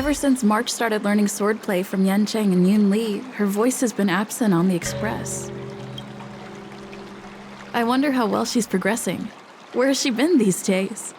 Ever since March started learning swordplay from Yancheng and Yunli, her voice has been absent on the express. I wonder how well she's progressing. Where has she been these days?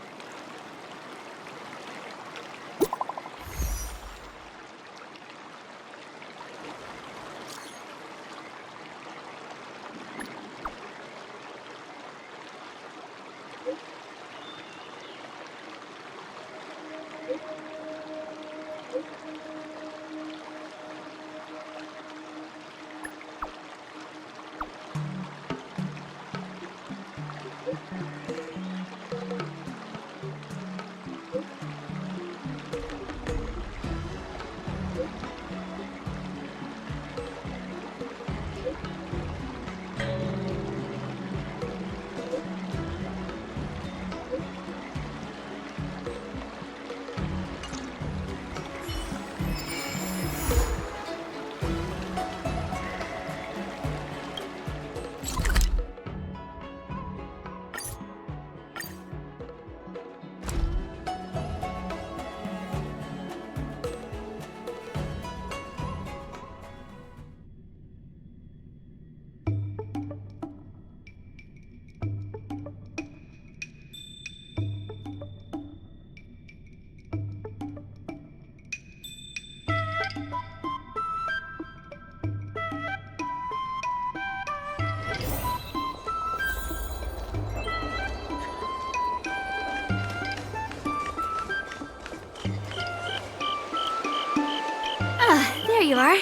There you are.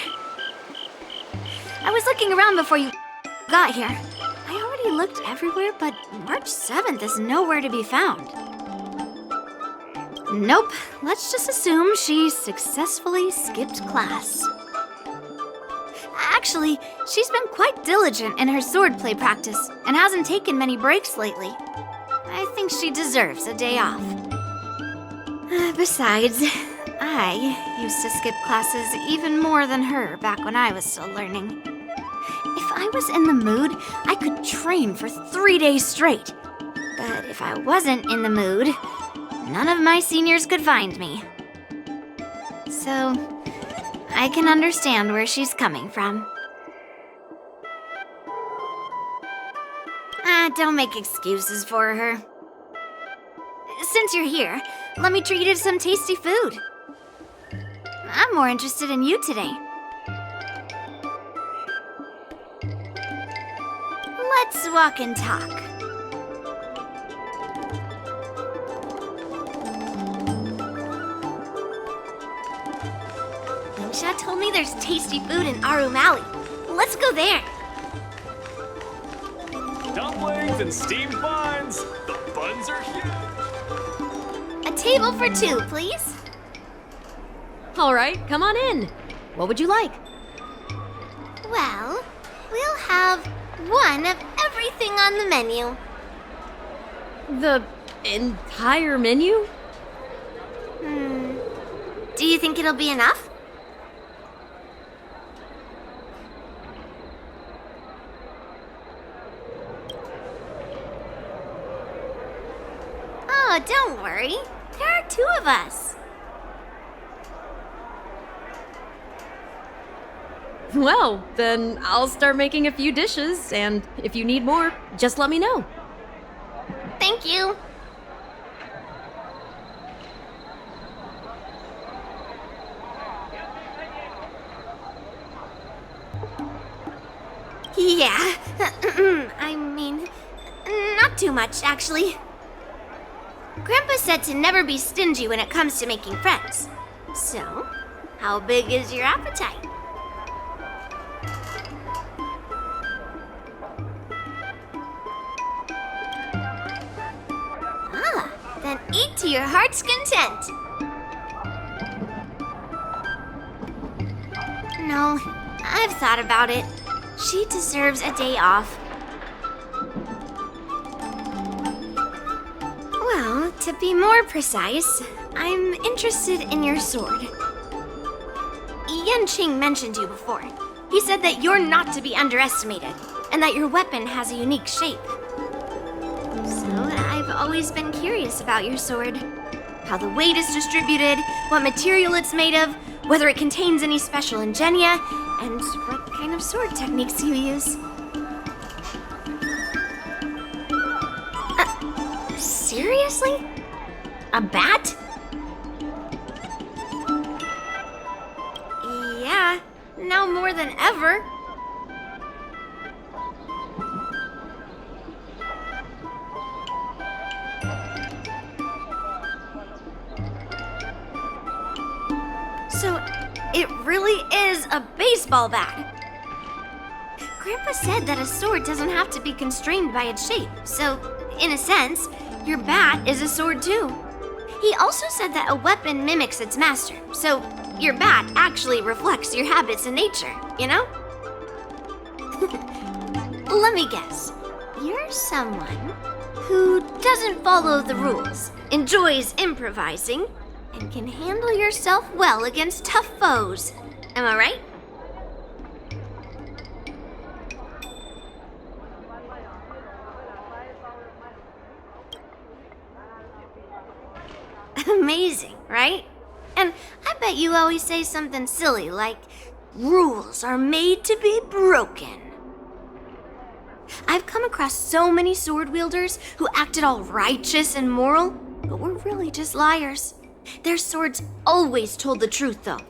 I was looking around before you got here. I already looked everywhere, but March 7th is nowhere to be found. Nope, let's just assume she successfully skipped class. Actually, she's been quite diligent in her swordplay practice and hasn't taken many breaks lately. I think she deserves a day off. Besides, I used to skip classes even more than her back when I was still learning. If I was in the mood, I could train for 3 days straight. But if I wasn't in the mood, none of my seniors could find me. So, I can understand where she's coming from. Don't make excuses for her. Since you're here, let me treat you to some tasty food. I'm more interested in you today. Let's walk and talk. Lingsha told me there's tasty food in Arum Alley. Let's go there. Dumplings and steamed buns. The buns are huge. A table for 2, please. All right, come on in. What would you like? Well, we'll have one of everything on the menu. The entire menu? Do you think it'll be enough? Oh, don't worry. There are 2 of us. Well, then I'll start making a few dishes, and if you need more, just let me know. Thank you. Yeah, I mean, not too much, actually. Grandpa said to never be stingy when it comes to making friends. So, how big is your appetite? Then eat to your heart's content. No, I've thought about it. She deserves a day off. Well, to be more precise, I'm interested in your sword. Yanqing mentioned you before. He said that you're not to be underestimated, and that your weapon has a unique shape. So I've always been curious about your sword. how the weight is distributed, what material it's made of, whether it contains any special ingenia, and what kind of sword techniques you use. Seriously? A bat? Yeah, now more than ever. So, it really is a baseball bat. Grandpa said that a sword doesn't have to be constrained by its shape, so, in a sense, your bat is a sword too. He also said that a weapon mimics its master, so your bat actually reflects your habits and nature, you know? Let me guess. You're someone who doesn't follow the rules, enjoys improvising, and can handle yourself well against tough foes. Am I right? Amazing, right? And I bet you always say something silly like, rules are made to be broken. I've come across so many sword wielders who acted all righteous and moral, but were really just liars. Their swords always told the truth, though.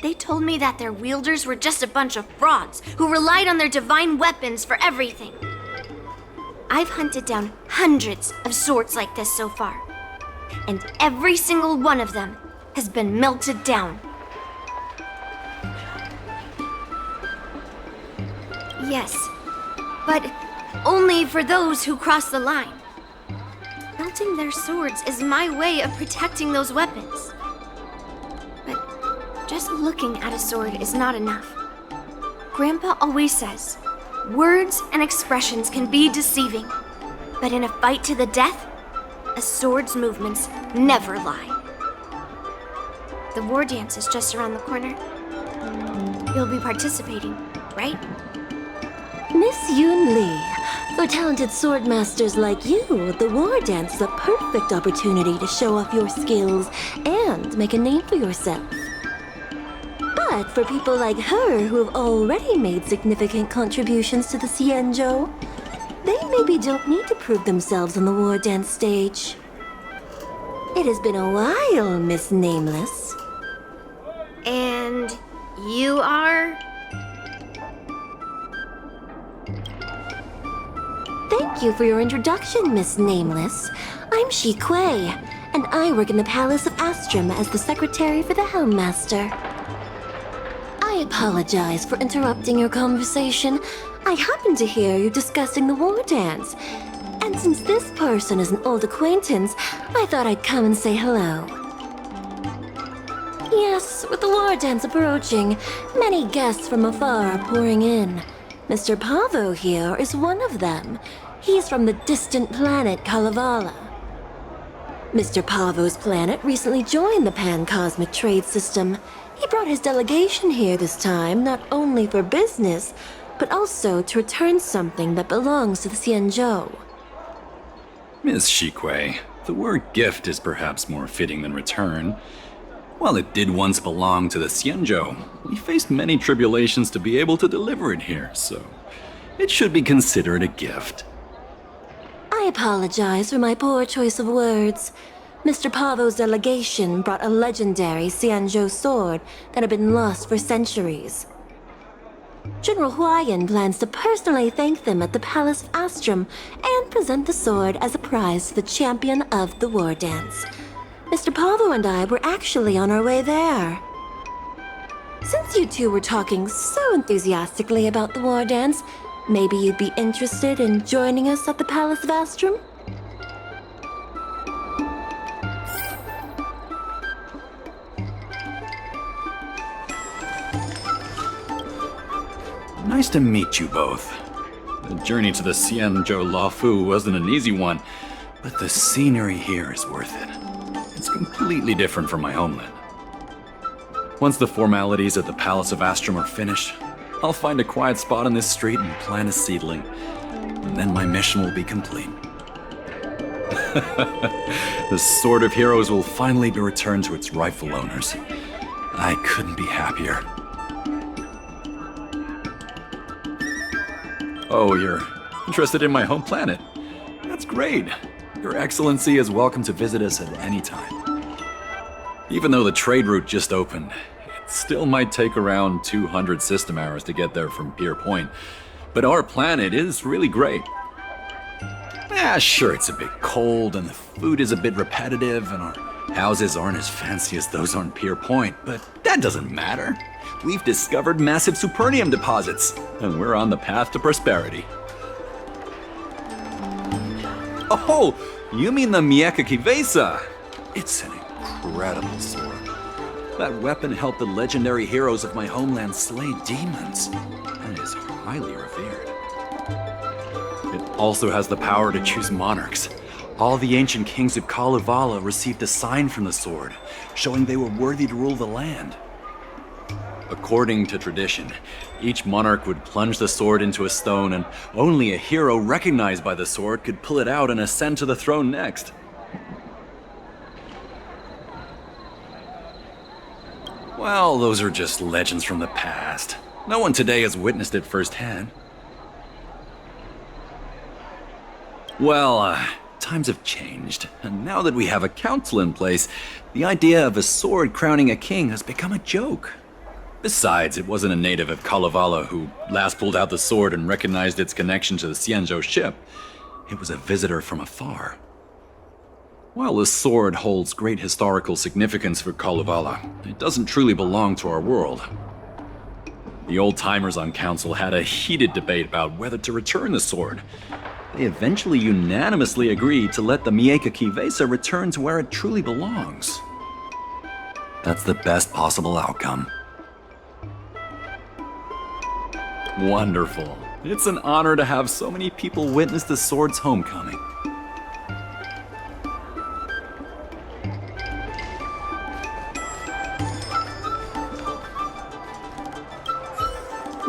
They told me that their wielders were just a bunch of frauds who relied on their divine weapons for everything. I've hunted down hundreds of swords like this so far, and every single one of them has been melted down. Yes, but only for those who cross the line. Melting their swords is my way of protecting those weapons. But just looking at a sword is not enough. Grandpa always says, words and expressions can be deceiving, but in a fight to the death, a sword's movements never lie. The war dance is just around the corner. You'll be participating, right? Miss Yunli, for talented swordmasters like you, the war dance is a perfect opportunity to show off your skills and make a name for yourself. But for people like her who have already made significant contributions to the Xianzhou, they maybe don't need to prove themselves on the war dance stage. It has been a while, Miss Nameless. And you are? Thank you for your introduction, Miss Nameless. I'm Shi Kuei, and I work in the Palace of Astrum as the secretary for the Helmmaster. I apologize for interrupting your conversation. I happened to hear you discussing the war dance. And since this person is an old acquaintance, I thought I'd come and say hello. Yes, with the war dance approaching, many guests from afar are pouring in. Mr. Pavo here is one of them. He's from the distant planet Kalevala. Mr. Pavo's planet recently joined the Pan-Cosmic Trade System. He brought his delegation here this time, not only for business, but also to return something that belongs to the Xianzhou. Miss Shikui, the word gift is perhaps more fitting than return. While it did once belong to the Xianzhou, we faced many tribulations to be able to deliver it here, so it should be considered a gift. I apologize for my poor choice of words. Mr. Pavo's delegation brought a legendary Xianzhou sword that had been lost for centuries. General Huayan plans to personally thank them at the Palace of Astrum and present the sword as a prize to the champion of the war dance. Mr. Pavo and I were actually on our way there. Since you two were talking so enthusiastically about the war dance, maybe you'd be interested in joining us at the Palace of Astrum? Nice to meet you both. The journey to the Xianzhou Lafu wasn't an easy one, but the scenery here is worth it. It's completely different from my homeland. Once the formalities at the Palace of Astrum are finished, I'll find a quiet spot on this street and plant a seedling, and then my mission will be complete. The Sword of Heroes will finally be returned to its rightful owners. I couldn't be happier. Oh, you're interested in my home planet? That's great. Your Excellency is welcome to visit us at any time. Even though the trade route just opened, it still might take around 200 system hours to get there from Pier Point. But our planet is really great. Sure, it's a bit cold and the food is a bit repetitive and our houses aren't as fancy as those on Pier Point, but that doesn't matter. We've discovered massive supernium deposits, and we're on the path to prosperity. Oh, you mean the Mieka Kivesa? It's an incredible sword. That weapon helped the legendary heroes of my homeland slay demons, and is highly revered. It also has the power to choose monarchs. All the ancient kings of Kalevala received a sign from the sword, showing they were worthy to rule the land. According to tradition, each monarch would plunge the sword into a stone, and only a hero recognized by the sword could pull it out and ascend to the throne next. Well, those are just legends from the past. No one today has witnessed it firsthand. Well, times have changed, and now that we have a council in place, the idea of a sword crowning a king has become a joke. Besides, it wasn't a native of Kalevala who last pulled out the sword and recognized its connection to the Xianzhou ship. It was a visitor from afar. While the sword holds great historical significance for Kalevala, it doesn't truly belong to our world. The old-timers on council had a heated debate about whether to return the sword. They eventually unanimously agreed to let the Mieka Kivesa return to where it truly belongs. That's the best possible outcome. Wonderful. It's an honor to have so many people witness the sword's homecoming.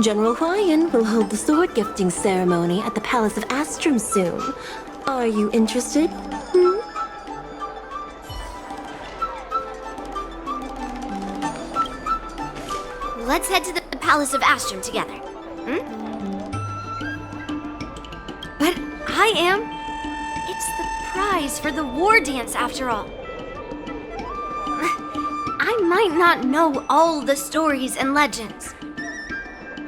General Huayan will hold the sword gifting ceremony at the Palace of Astrum soon. Are you interested? Let's head to the Palace of Astrum together. But I am. It's the prize for the war dance, after all. I might not know all the stories and legends,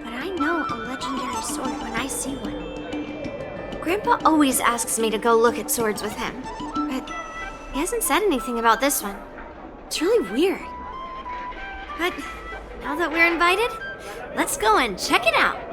but I know a legendary sword when I see one. Grandpa always asks me to go look at swords with him, but he hasn't said anything about this one. It's really weird. But now that we're invited, let's go and check it out.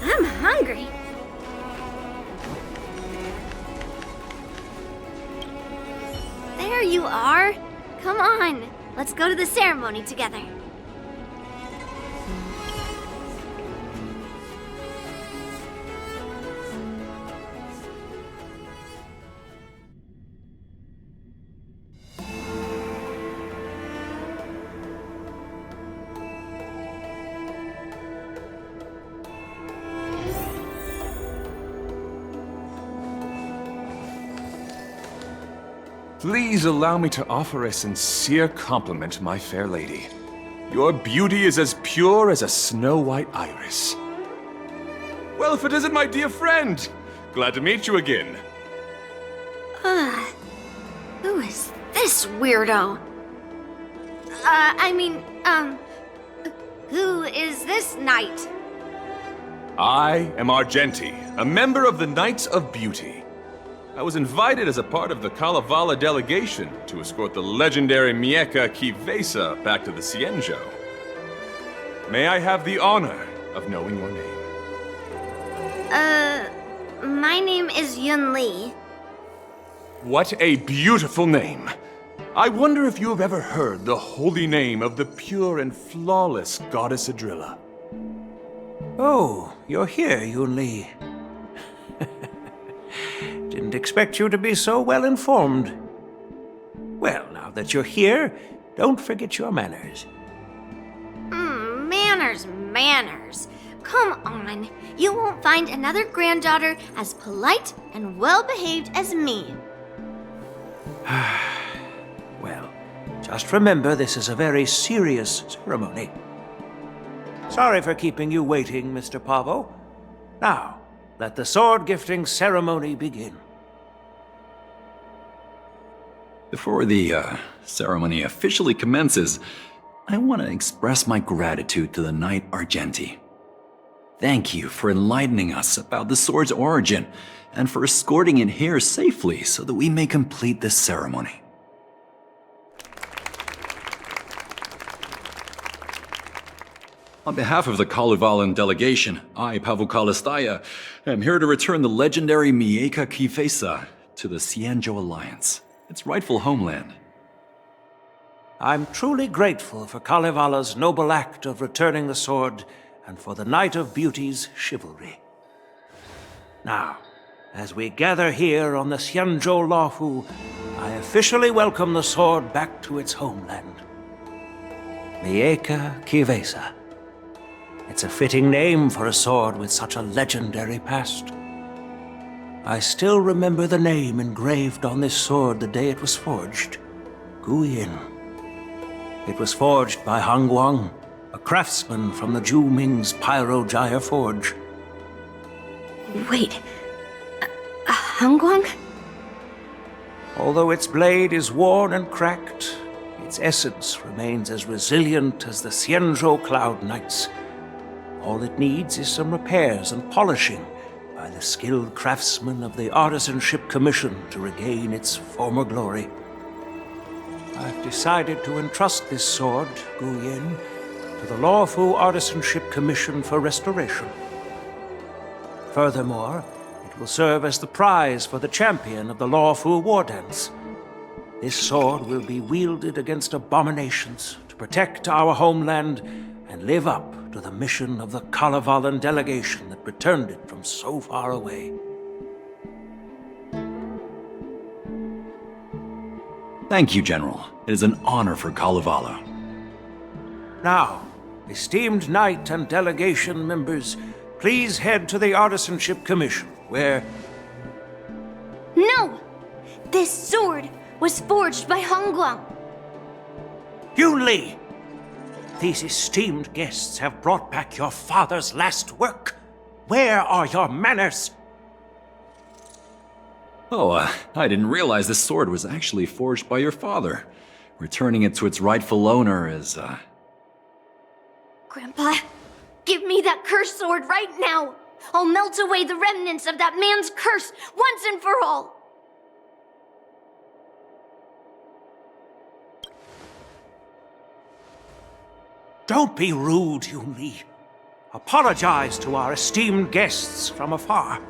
I'm hungry. There you are. Come on, let's go to the ceremony together. Please allow me to offer a sincere compliment, my fair lady. Your beauty is as pure as a snow-white iris. Well, if it isn't my dear friend! Glad to meet you again. Who is this weirdo? Who is this knight? I am Argenti, a member of the Knights of Beauty. I was invited as a part of the Kalevala delegation to escort the legendary Mieka Kivesa back to the Xianzhou. May I have the honor of knowing your name? My name is Yunli. What a beautiful name! I wonder if you have ever heard the holy name of the pure and flawless goddess Adrilla. Oh, you're here, Yunli. Didn't expect you to be so well informed. Well, now that you're here, don't forget your manners. Manners. Come on. You won't find another granddaughter as polite and well-behaved as me. Well, just remember this is a very serious ceremony. Sorry for keeping you waiting, Mr. Pavo. Now, let the sword gifting ceremony begin. Before the ceremony officially commences, I want to express my gratitude to the Knight Argenti. Thank you for enlightening us about the sword's origin and for escorting it here safely so that we may complete this ceremony. On behalf of the Kalevalan delegation, I, Pavel Kalistaya, am here to return the legendary Mieka Kivesa to the Xianzhou Alliance, its rightful homeland. I'm truly grateful for Kalevala's noble act of returning the sword and for the Knight of Beauty's chivalry. Now, as we gather here on the Xianzhou Laofu, I officially welcome the sword back to its homeland. Mieka Kivesa. It's a fitting name for a sword with such a legendary past. I still remember the name engraved on this sword the day it was forged. Guyin. It was forged by Hangguang, a craftsman from the Zhu Ming's Pyrojaya Forge. Wait. Hangguang? Although its blade is worn and cracked, its essence remains as resilient as the Xianzhou Cloud Knights. All it needs is some repairs and polishing by the skilled craftsmen of the Artisanship Commission to regain its former glory. I've decided to entrust this sword, Guyin, to the Laofu Artisanship Commission for restoration. Furthermore, it will serve as the prize for the champion of the Laofu War Dance. This sword will be wielded against abominations to protect our homeland and live up to the mission of the Kalevalan delegation that returned it from so far away. Thank you, General. It is an honor for Kalevala. Now, esteemed Knight and delegation members, please head to the Artisanship Commission, where... No! This sword was forged by Hangguang. Yunli! These esteemed guests have brought back your father's last work. Where are your manners? Oh, I didn't realize this sword was actually forged by your father. Returning it to its rightful owner is, Grandpa, give me that cursed sword right now! I'll melt away the remnants of that man's curse once and for all! Don't be rude, Yunli. Apologize to our esteemed guests from afar.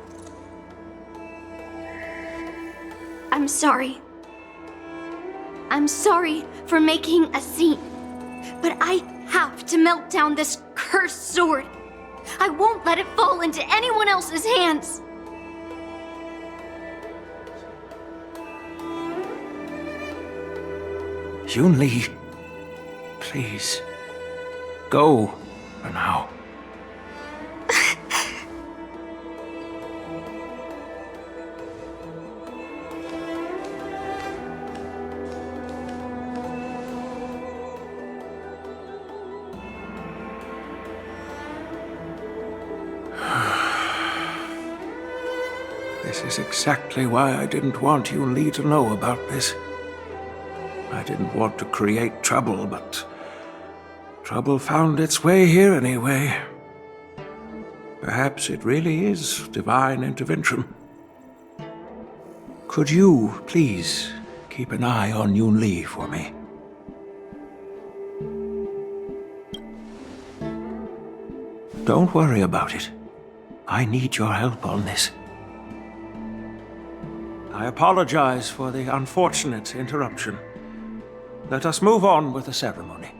I'm sorry. I'm sorry for making a scene. But I have to melt down this cursed sword. I won't let it fall into anyone else's hands. Yunli, please, go for now. This is exactly why I didn't want Yunli to know about this. I didn't want to create trouble, but trouble found its way here anyway. Perhaps it really is divine intervention. Could you, please, keep an eye on Yunli for me? Don't worry about it. I need your help on this. I apologize for the unfortunate interruption. Let us move on with the ceremony.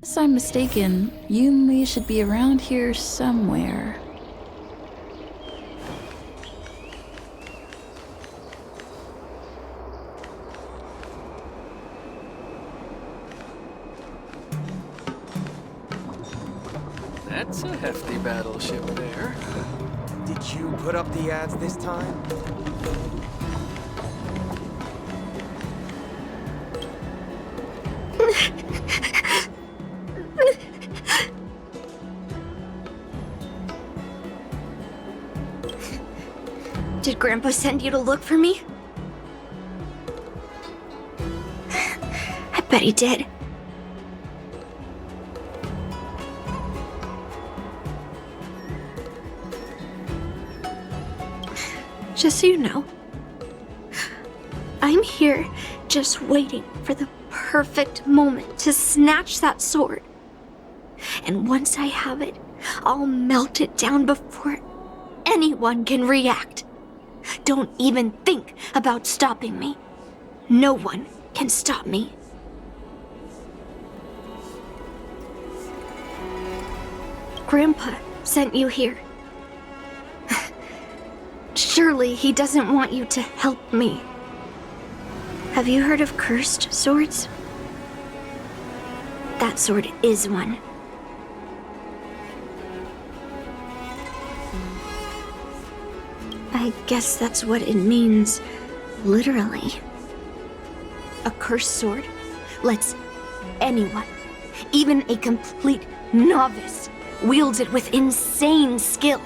Unless I'm mistaken, Yunli should be around here somewhere. That's a hefty battleship there. Did you put up the ads this time? Did Grandpa send you to look for me? I bet he did. Just so you know, I'm here just waiting for the perfect moment to snatch that sword. And once I have it, I'll melt it down before anyone can react. Don't even think about stopping me. No one can stop me. Grandpa sent you here. Surely he doesn't want you to help me. Have you heard of cursed swords? That sword is one. I guess that's what it means, literally. A cursed sword lets anyone, even a complete novice, wield it with insane skill.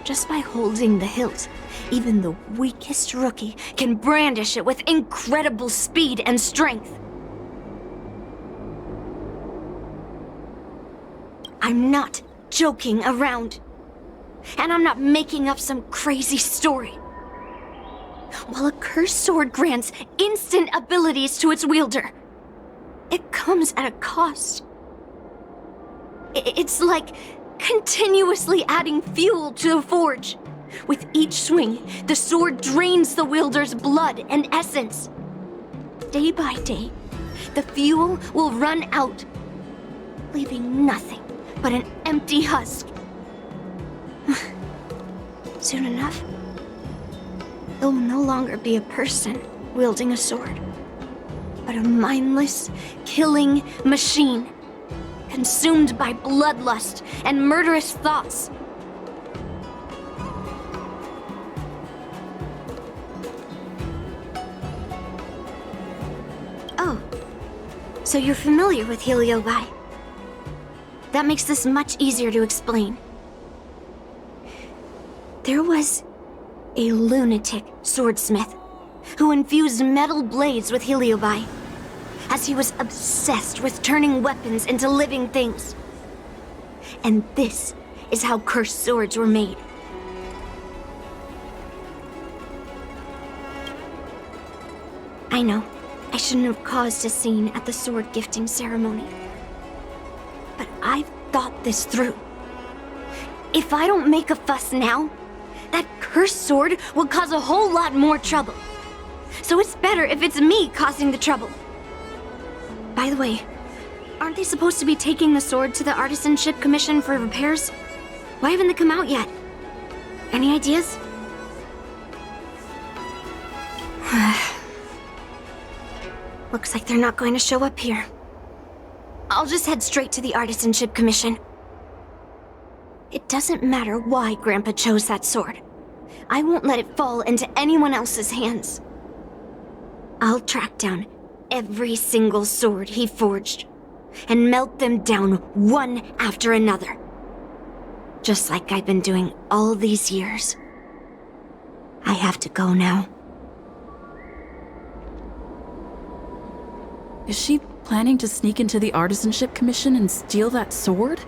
Just by holding the hilt, even the weakest rookie can brandish it with incredible speed and strength. I'm not joking around. And I'm not making up some crazy story. While a cursed sword grants instant abilities to its wielder, it comes at a cost. It's like continuously adding fuel to the forge. With each swing, the sword drains the wielder's blood and essence. Day by day, the fuel will run out, leaving nothing but an empty husk. Soon enough, it will no longer be a person wielding a sword, but a mindless, killing machine, consumed by bloodlust and murderous thoughts. Oh, so you're familiar with Heliobi. That makes this much easier to explain. There was a lunatic swordsmith who infused metal blades with Heliobi, as he was obsessed with turning weapons into living things. And this is how cursed swords were made. I know, I shouldn't have caused a scene at the sword gifting ceremony. But I've thought this through. If I don't make a fuss now, that cursed sword will cause a whole lot more trouble. So it's better if it's me causing the trouble. By the way, aren't they supposed to be taking the sword to the Artisanship Commission for repairs? Why haven't they come out yet? Any ideas? Looks like they're not going to show up here. I'll just head straight to the Artisanship Commission. It doesn't matter why Grandpa chose that sword. I won't let it fall into anyone else's hands. I'll track down every single sword he forged and melt them down one after another. Just like I've been doing all these years. I have to go now. Is she planning to sneak into the Artisanship Commission and steal that sword?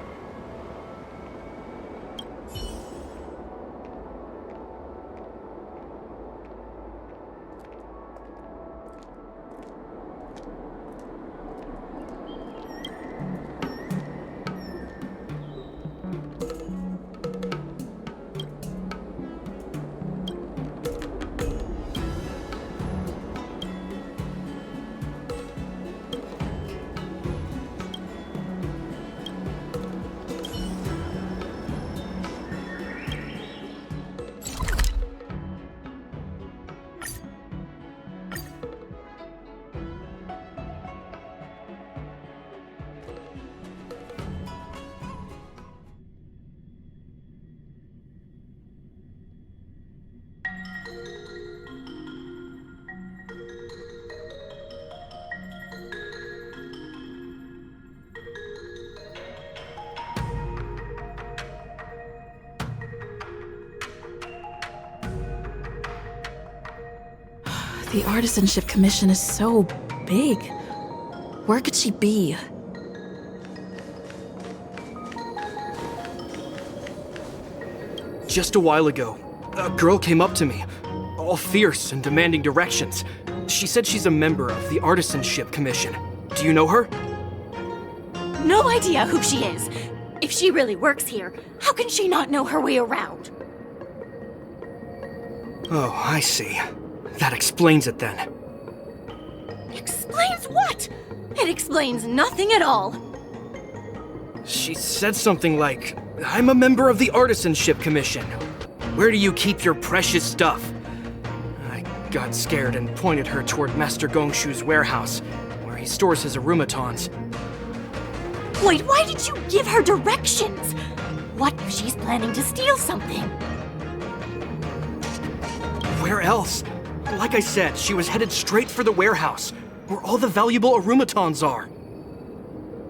The Artisanship Commission is so big. Where could she be? Just a while ago, a girl came up to me, all fierce and demanding directions. She said she's a member of the Artisanship Commission. Do you know her? No idea who she is. If she really works here, how can she not know her way around? Oh, I see. That explains it then. Explains what? It explains nothing at all. She said something like, I'm a member of the Artisanship Commission. Where do you keep your precious stuff? I got scared and pointed her toward Master Gongshu's warehouse, where he stores his arumatons. Wait, why did you give her directions? What if she's planning to steal something? Where else? Like I said, she was headed straight for the warehouse, where all the valuable arumatons are.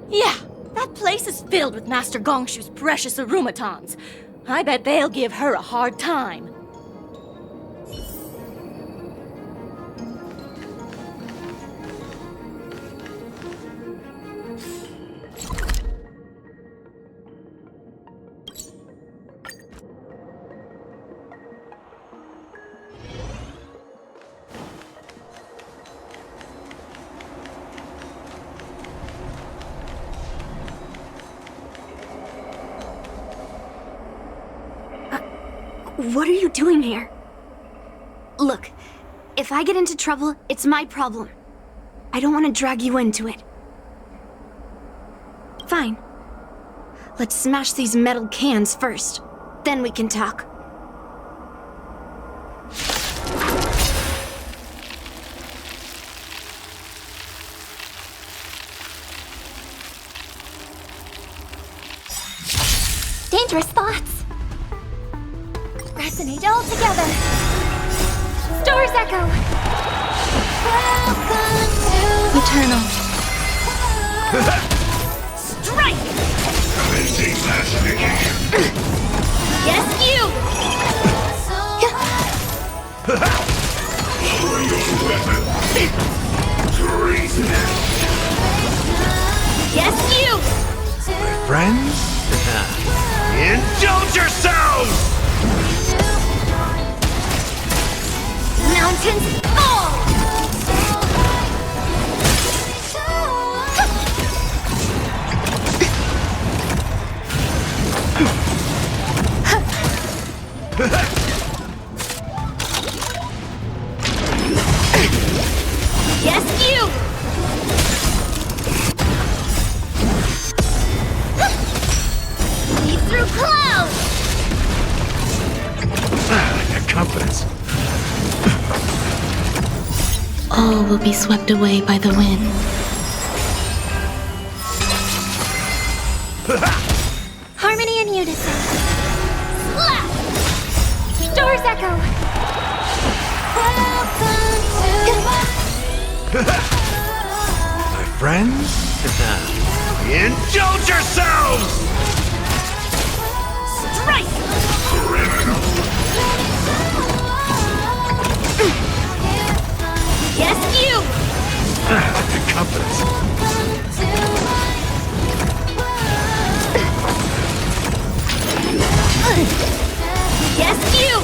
Yeah, that place is filled with Master Gongshu's precious arumatons. I bet they'll give her a hard time. What are you doing here? Look, if I get into trouble, it's my problem. I don't want to drag you into it. Fine. Let's smash these metal cans first. Then we can talk. Dangerous thoughts. Resonate all together. Stars echo. Eternal. Strike! Yes, you! Yes, you! My friends? Indulge yourselves! Mountains fall! Yes, you! Lead through clouds! That confidence. all will be swept away by the wind. Harmony and unison. Store's echo. My friends? Indulge yourselves! Strike! Yes, you! Confidence. Yes, you!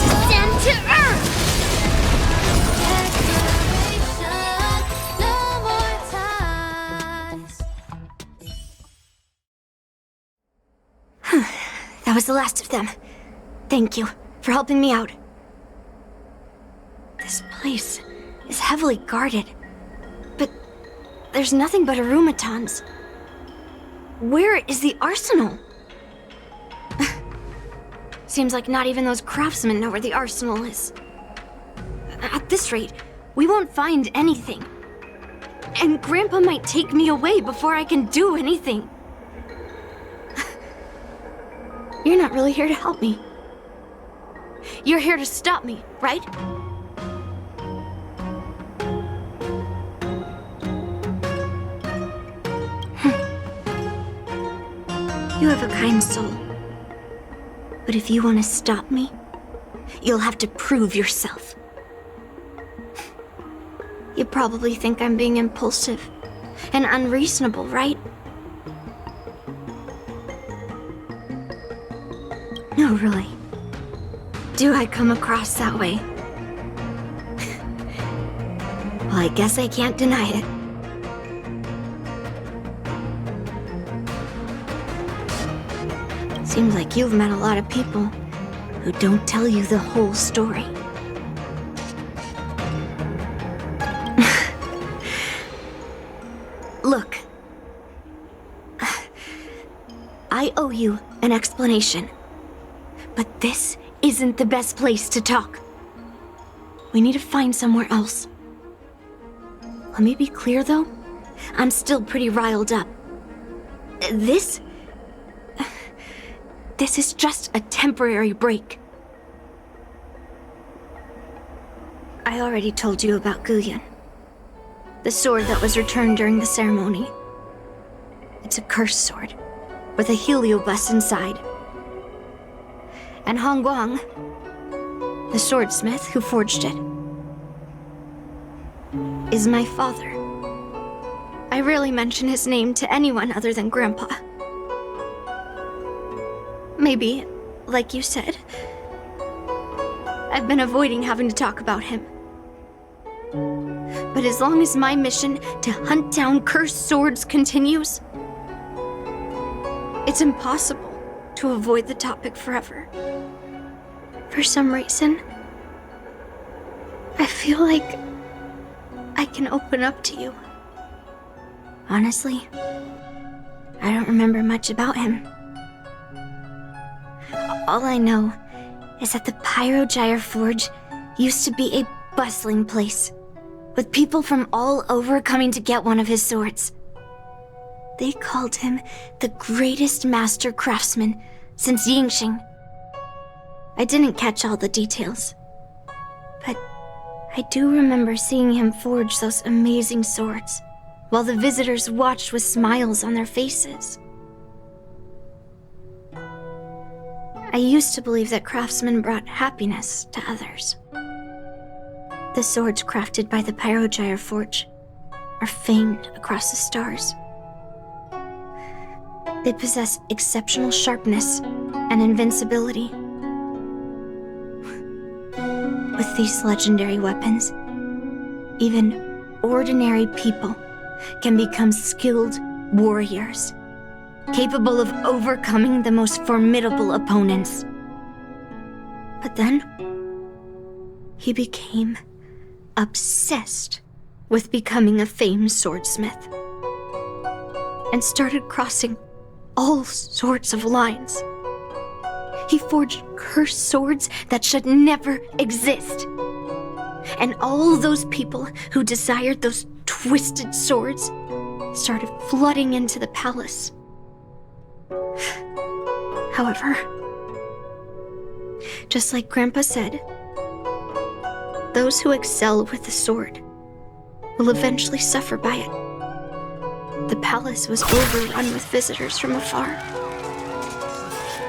Descend to earth! That was the last of them. Thank you for helping me out. This place is heavily guarded, but there's nothing but arumatons. Where is the arsenal? Seems like not even those craftsmen know where the arsenal is. At this rate, we won't find anything. And Grandpa might take me away before I can do anything. You're not really here to help me. You're here to stop me, right? You have a kind soul. But if you want to stop me, you'll have to prove yourself. You probably think I'm being impulsive and unreasonable, right? No, really. Do I come across that way? Well, I guess I can't deny it. Seems like you've met a lot of people who don't tell you the whole story. Look. I owe you an explanation. But this isn't the best place to talk. We need to find somewhere else. Let me be clear, though. I'm still pretty riled up. This is just a temporary break. I already told you about Guyun. The sword that was returned during the ceremony. It's a cursed sword, with a heliobus inside. And Hongguang, the swordsmith who forged it, is my father. I rarely mention his name to anyone other than Grandpa. Maybe, like you said, I've been avoiding having to talk about him. But as long as my mission to hunt down cursed swords continues, it's impossible to avoid the topic forever. For some reason, I feel like I can open up to you. Honestly, I don't remember much about him. All I know is that the Pyrogyre Forge used to be a bustling place, with people from all over coming to get one of his swords. They called him the greatest master craftsman since Yingxing. I didn't catch all the details, but I do remember seeing him forge those amazing swords, while the visitors watched with smiles on their faces. I used to believe that craftsmen brought happiness to others. The swords crafted by the Pyrogyre Forge are famed across the stars. They possess exceptional sharpness and invincibility. With these legendary weapons, even ordinary people can become skilled warriors, capable of overcoming the most formidable opponents. But then, he became obsessed with becoming a famed swordsmith, and started crossing all sorts of lines. He forged cursed swords that should never exist. And all those people who desired those twisted swords started flooding into the palace. However, just like Grandpa said, those who excel with the sword will eventually suffer by it. The palace was overrun with visitors from afar.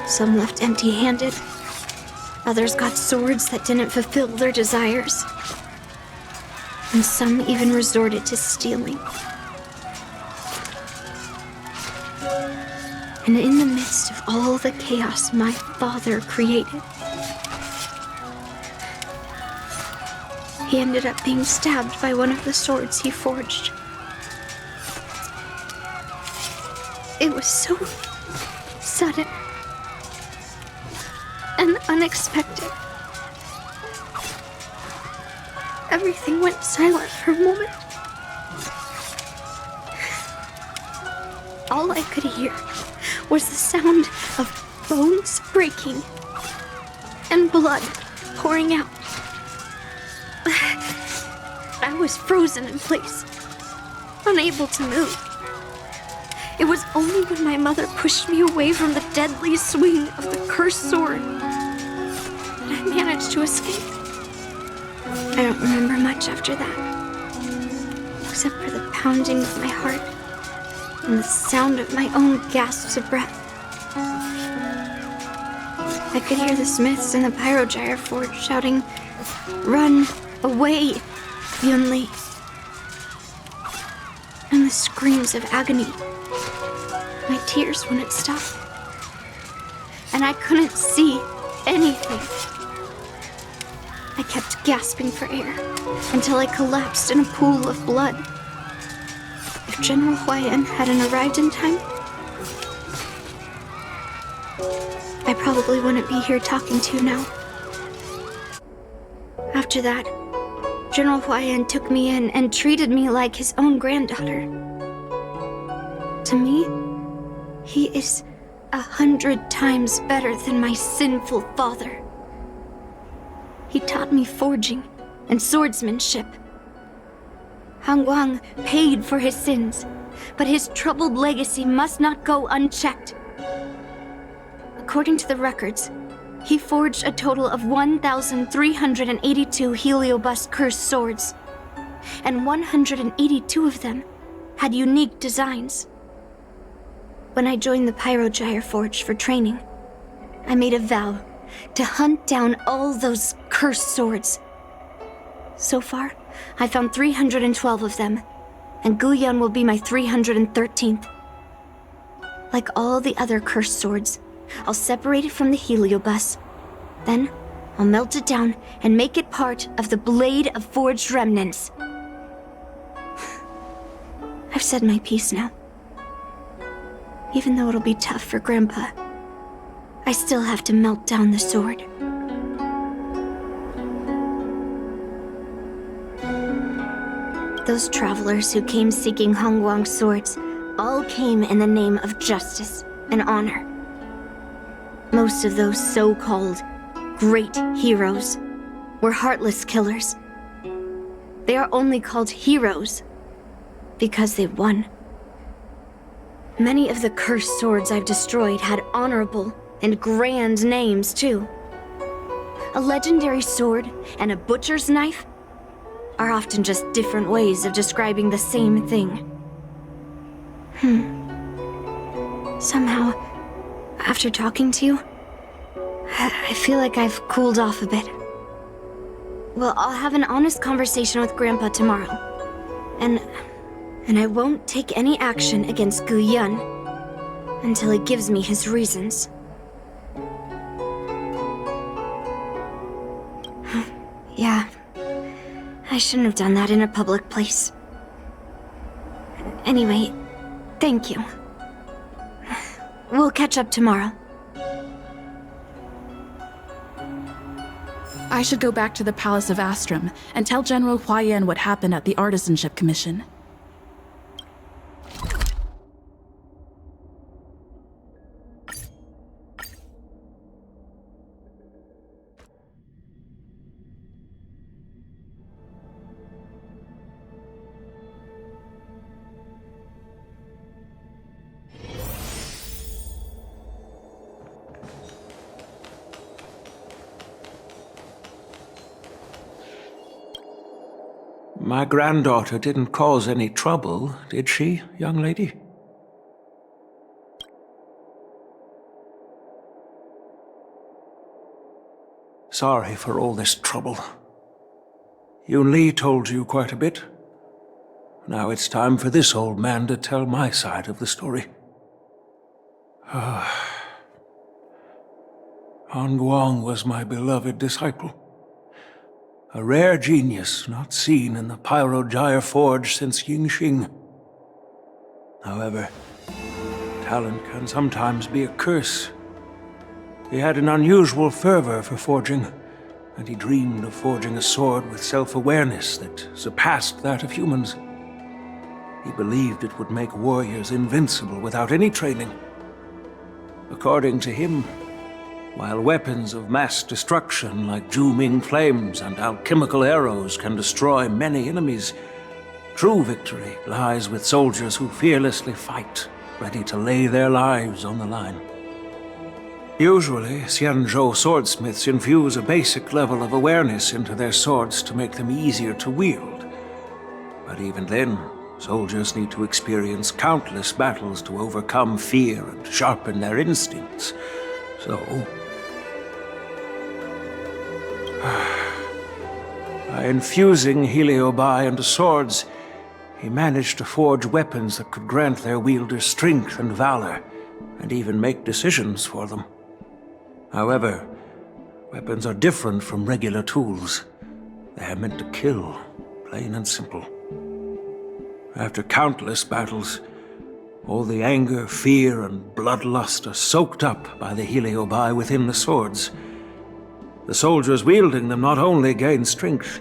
Some left empty-handed. Others got swords that didn't fulfill their desires. And some even resorted to stealing. And in the midst of all the chaos my father created, he ended up being stabbed by one of the swords he forged. It was so sudden and unexpected. Everything went silent for a moment. All I could hear was the sound of bones breaking and blood pouring out. I was frozen in place, unable to move. It was only when my mother pushed me away from the deadly swing of the cursed sword that I managed to escape. I don't remember much after that, except for the pounding of my heart and the sound of my own gasps of breath. I could hear the smiths in the Pyrogyre forge shouting, "Run away, Yunli!" And the screams of agony. My tears wouldn't stop. And I couldn't see anything. I kept gasping for air until I collapsed in a pool of blood. If General Huayan hadn't arrived in time, I probably wouldn't be here talking to you now. After that, General Huayan took me in and treated me like his own granddaughter. To me, he is 100 times better than my sinful father. He taught me forging and swordsmanship. Hangguang paid for his sins, but his troubled legacy must not go unchecked. According to the records, he forged a total of 1,382 Heliobus cursed swords, and 182 of them had unique designs. When I joined the Pyrogyre Forge for training, I made a vow to hunt down all those cursed swords. So far, I found 312 of them, and Guyan will be my 313th. Like all the other cursed swords, I'll separate it from the Heliobus. Then, I'll melt it down and make it part of the Blade of Forged Remnants. I've said my piece now. Even though it'll be tough for Grandpa, I still have to melt down the sword. Those travelers who came seeking Hangguang's swords all came in the name of justice and honor. Most of those so-called great heroes were heartless killers. They are only called heroes because they won. Many of the cursed swords I've destroyed had honorable and grand names, too. A legendary sword and a butcher's knife are often just different ways of describing the same thing. Somehow, after talking to you, I feel like I've cooled off a bit. Well, I'll have an honest conversation with Grandpa tomorrow. And I won't take any action against Guyan until he gives me his reasons. Yeah, I shouldn't have done that in a public place. Anyway, thank you. We'll catch up tomorrow. I should go back to the Palace of Astrum and tell General Huayan what happened at the Artisanship Commission. My granddaughter didn't cause any trouble, did she, young lady? Sorry for all this trouble. Yunli told you quite a bit. Now it's time for this old man to tell my side of the story. Guang was my beloved disciple. A rare genius not seen in the Pyrogyre Forge since Yingxing. However, talent can sometimes be a curse. He had an unusual fervor for forging, and he dreamed of forging a sword with self-awareness that surpassed that of humans. He believed it would make warriors invincible without any training. According to him, while weapons of mass destruction like Zhu-Ming flames and alchemical arrows can destroy many enemies, true victory lies with soldiers who fearlessly fight, ready to lay their lives on the line. Usually, Xianzhou swordsmiths infuse a basic level of awareness into their swords to make them easier to wield. But even then, soldiers need to experience countless battles to overcome fear and sharpen their instincts. So, by infusing Heliobi into swords, he managed to forge weapons that could grant their wielders strength and valor, and even make decisions for them. However, weapons are different from regular tools. They are meant to kill, plain and simple. After countless battles, all the anger, fear, and bloodlust are soaked up by the Heliobi within the swords. The soldiers wielding them not only gain strength,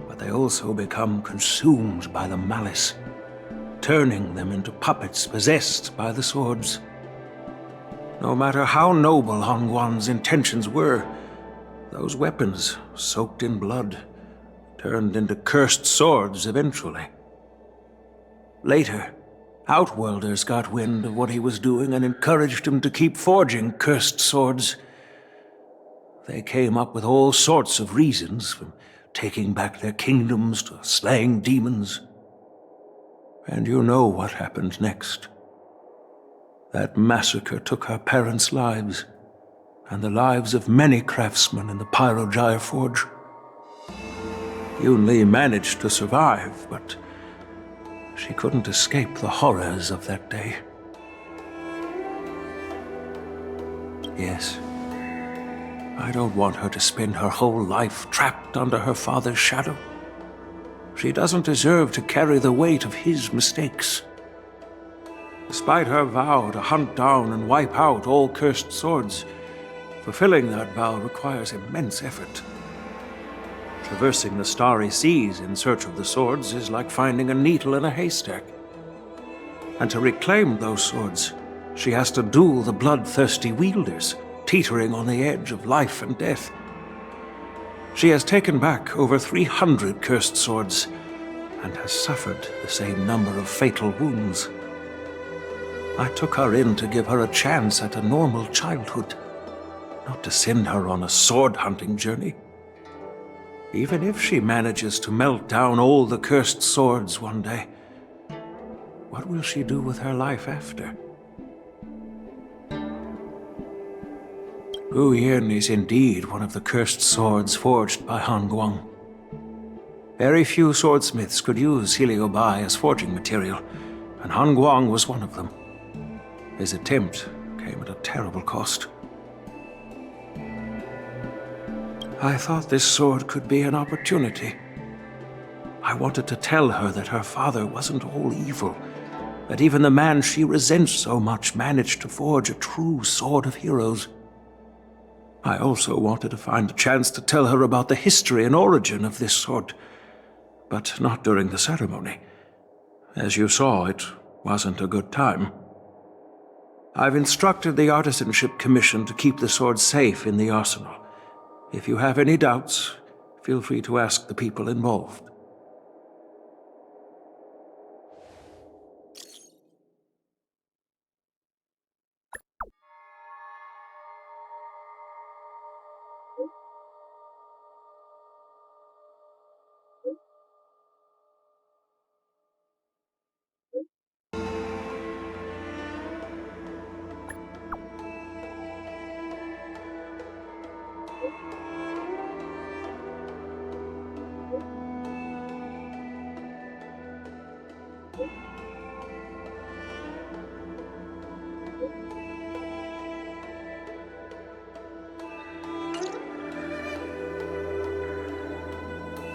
but they also become consumed by the malice, turning them into puppets possessed by the swords. No matter how noble Hongguan's intentions were, those weapons, soaked in blood, turned into cursed swords eventually. Later, Outworlders got wind of what he was doing and encouraged him to keep forging cursed swords. They came up with all sorts of reasons, from taking back their kingdoms to slaying demons. And you know what happened next. That massacre took her parents' lives, and the lives of many craftsmen in the Pyrogyre Forge. Yunli managed to survive, but she couldn't escape the horrors of that day. Yes, I don't want her to spend her whole life trapped under her father's shadow. She doesn't deserve to carry the weight of his mistakes. Despite her vow to hunt down and wipe out all cursed swords, fulfilling that vow requires immense effort. Traversing the starry seas in search of the swords is like finding a needle in a haystack. And to reclaim those swords, she has to duel the bloodthirsty wielders, teetering on the edge of life and death. She has taken back over 300 cursed swords, and has suffered the same number of fatal wounds. I took her in to give her a chance at a normal childhood, not to send her on a sword-hunting journey. Even if she manages to melt down all the cursed swords one day, what will she do with her life after? Gu Yin is indeed one of the cursed swords forged by Hongguang. Very few swordsmiths could use Heliobi as forging material, and Hongguang was one of them. His attempt came at a terrible cost. I thought this sword could be an opportunity. I wanted to tell her that her father wasn't all evil, that even the man she resents so much managed to forge a true sword of heroes. I also wanted to find a chance to tell her about the history and origin of this sword, but not during the ceremony. As you saw, it wasn't a good time. I've instructed the Artisanship Commission to keep the sword safe in the arsenal. If you have any doubts, feel free to ask the people involved.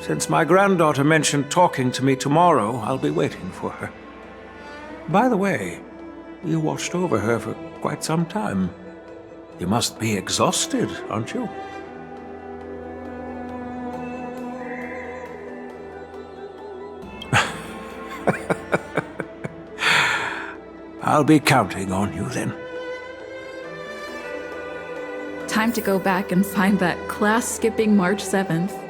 Since my granddaughter mentioned talking to me tomorrow, I'll be waiting for her. By the way, you watched over her for quite some time. You must be exhausted, aren't you? I'll be counting on you then. Time to go back and find that class-skipping March 7th.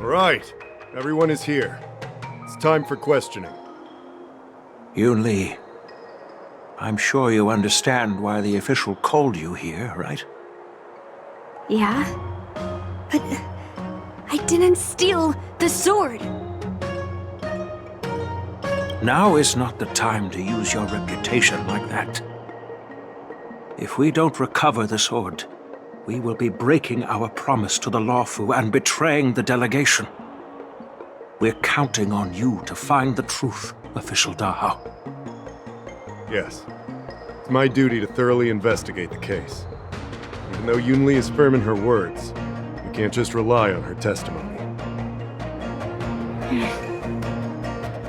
Right. Everyone is here. It's time for questioning. Yunli, I'm sure you understand why the official called you here, right? Yeah? But I didn't steal the sword! Now is not the time to use your reputation like that. If we don't recover the sword, we will be breaking our promise to the Lawfu and betraying the delegation. We're counting on you to find the truth, Official Dahao. Yes. It's my duty to thoroughly investigate the case. Even though Yunli is firm in her words, we can't just rely on her testimony.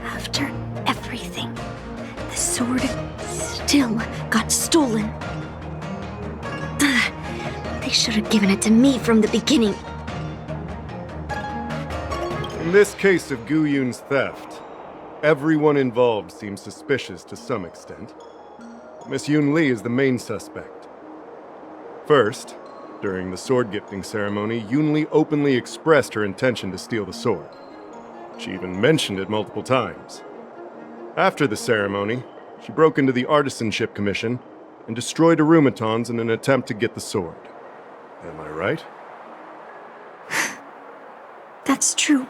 After everything, the sword still got stolen. They should have given it to me from the beginning. In this case of Gu Yun's theft, everyone involved seems suspicious to some extent. Miss Yunli is the main suspect. First, during the sword gifting ceremony, Yunli openly expressed her intention to steal the sword. She even mentioned it multiple times. After the ceremony, she broke into the Artisanship Commission and destroyed Arumatons in an attempt to get the sword. Am I right? That's true.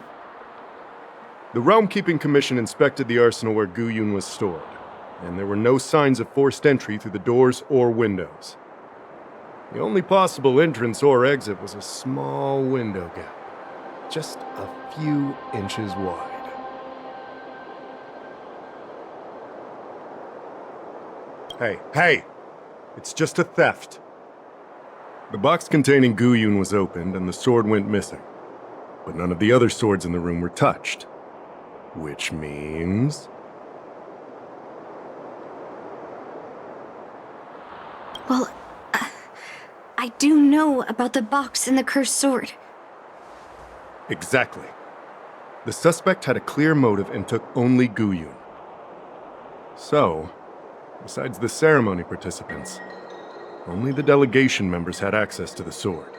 The Realm Keeping Commission inspected the arsenal where Gu Yun was stored, and there were no signs of forced entry through the doors or windows. The only possible entrance or exit was a small window gap, just a few inches wide. Hey! It's just a theft. The box containing Gu Yun was opened and the sword went missing, but none of the other swords in the room were touched. Which means... Well, I do know about the box and the cursed sword. Exactly. The suspect had a clear motive and took only Gu Yun. So, besides the ceremony participants, Only the delegation members had access to the sword.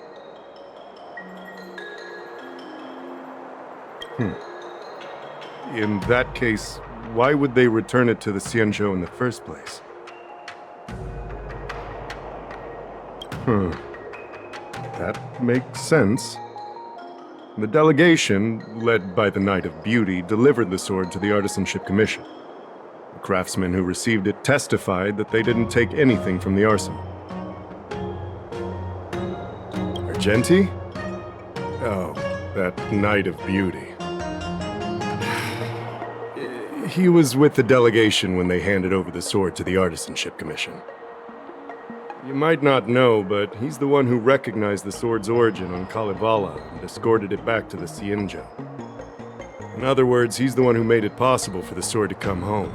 In that case, why would they return it to the Xianzhou in the first place? That makes sense. The delegation, led by the Knight of Beauty, delivered the sword to the Artisanship Commission. The craftsmen who received it testified that they didn't take anything from the arsenal. Argenti? Oh, that Knight of Beauty. He was with the delegation when they handed over the sword to the Artisanship Commission. You might not know, but he's the one who recognized the sword's origin on Kalevala and escorted it back to the Xianzhou. In other words, he's the one who made it possible for the sword to come home.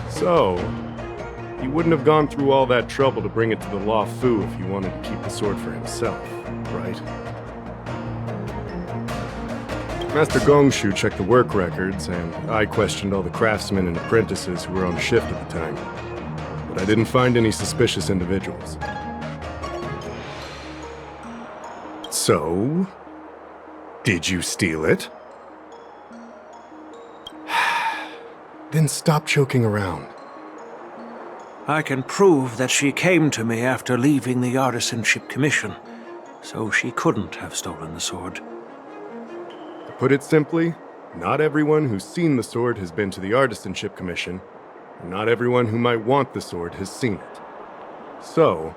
So, he wouldn't have gone through all that trouble to bring it to the Law Fu if he wanted to keep the sword for himself, right? Master Gongshu checked the work records, and I questioned all the craftsmen and apprentices who were on shift at the time. But I didn't find any suspicious individuals. So, did you steal it? Then stop joking around. I can prove that she came to me after leaving the Artisanship Commission, so she couldn't have stolen the sword. To put it simply, not everyone who's seen the sword has been to the Artisanship Commission, and not everyone who might want the sword has seen it. So,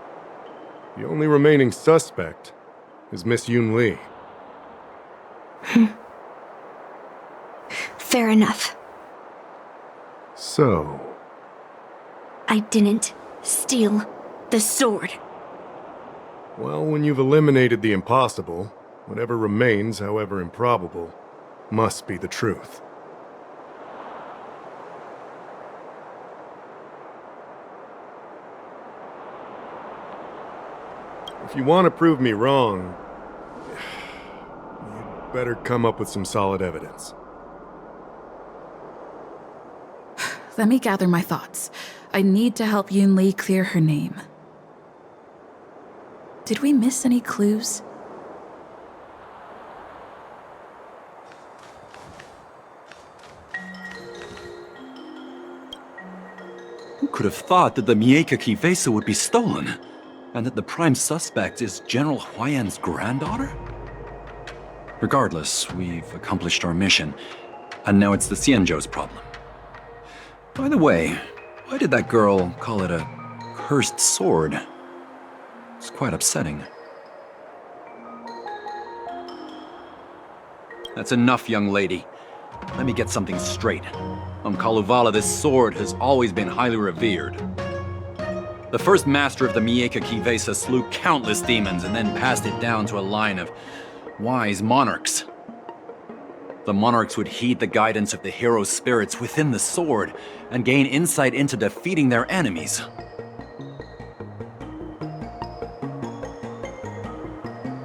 the only remaining suspect is Miss Yunli. Fair enough. So, I didn't steal the sword. well, when you've eliminated the impossible, whatever remains, however improbable, must be the truth. If you want to prove me wrong, you'd better come up with some solid evidence. Let me gather my thoughts. I need to help Yunli clear her name. Did we miss any clues? Who could have thought that the Mieka Kivesa would be stolen? And that the prime suspect is General Huayan's granddaughter? Regardless, we've accomplished our mission, and now it's the Xianzhou's problem. By the way, why did that girl call it a cursed sword? It's quite upsetting. That's enough, young lady. Let me get something straight. On Kalevala, this sword has always been highly revered. The first master of the Mieka Kivesa slew countless demons and then passed it down to a line of wise monarchs. The monarchs would heed the guidance of the hero spirits within the sword and gain insight into defeating their enemies.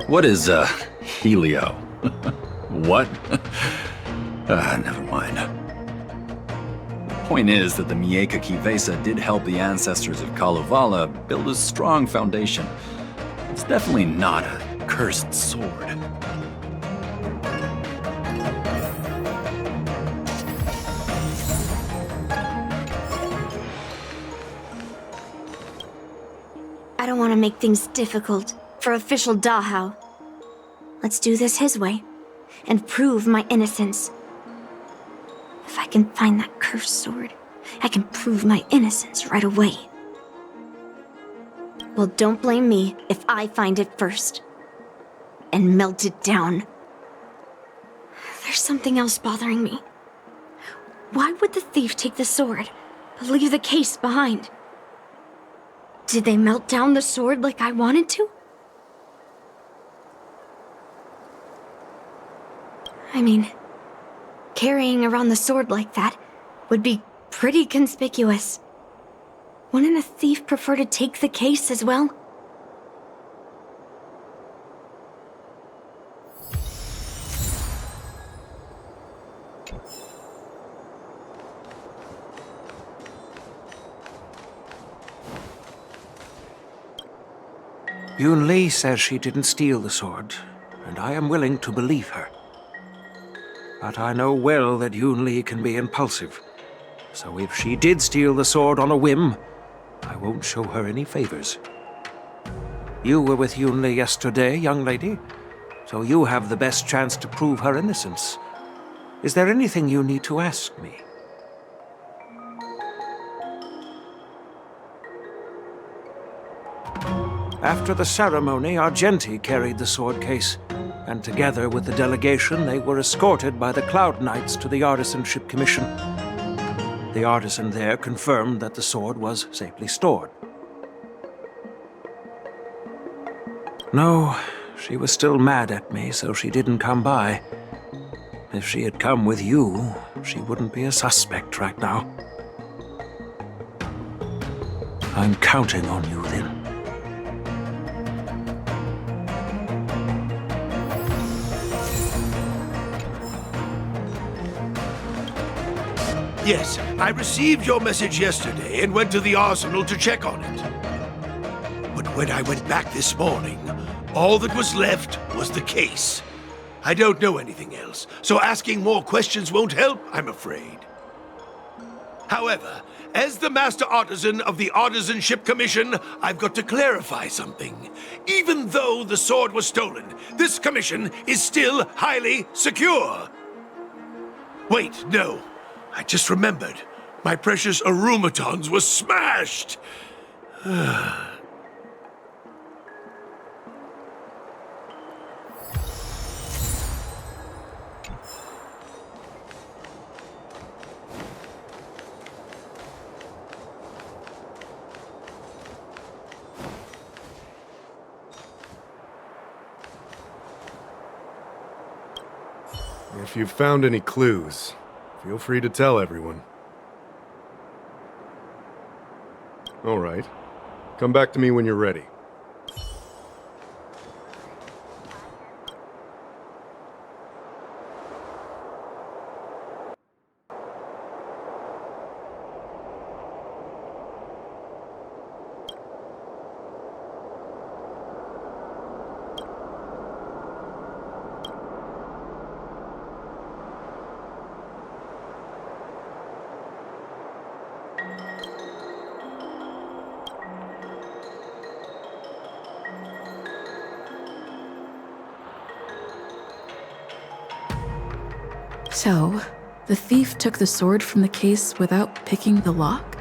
What is, Helio? What? Never mind. The point is that the Mieka Kivesa did help the ancestors of Kalevala build a strong foundation. It's definitely not a cursed sword. I don't want to make things difficult for official Dahao. Let's do this his way, and prove my innocence. If I can find that cursed sword, I can prove my innocence right away. Well, don't blame me if I find it first. And melt it down. There's something else bothering me. Why would the thief take the sword, but leave the case behind? Did they melt down the sword like I wanted to? I mean, carrying around the sword like that would be pretty conspicuous. Wouldn't a thief prefer to take the case as well? Yunli says she didn't steal the sword, and I am willing to believe her. But I know well that Yunli can be impulsive, so if she did steal the sword on a whim, I won't show her any favors. You were with Yunli yesterday, young lady, so you have the best chance to prove her innocence. Is there anything you need to ask me? After the ceremony, Argenti carried the sword case, and together with the delegation, they were escorted by the Cloud Knights to the Artisanship Commission. The artisan there confirmed that the sword was safely stored. No, she was still mad at me, so she didn't come by. If she had come with you, she wouldn't be a suspect right now. I'm counting on you, then. Yes, I received your message yesterday and went to the arsenal to check on it. But when I went back this morning, all that was left was the case. I don't know anything else, so asking more questions won't help, I'm afraid. However, as the Master Artisan of the Artisanship Commission, I've got to clarify something. Even though the sword was stolen, this commission is still highly secure. Wait, no. I just remembered. My precious aromatons were smashed! If you've found any clues, feel free to tell everyone. All right. Come back to me when you're ready. So, the thief took the sword from the case without picking the lock?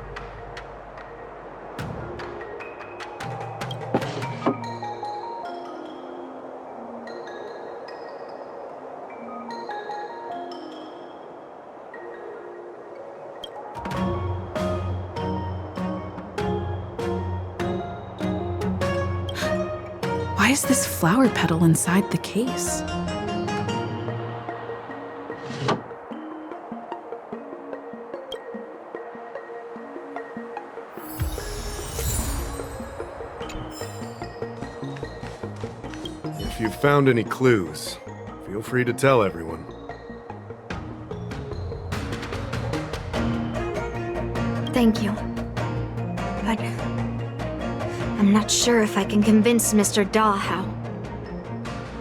Why is this flower petal inside the case? If you've found any clues, feel free to tell everyone. Thank you. But I'm not sure if I can convince Mr. Daw how.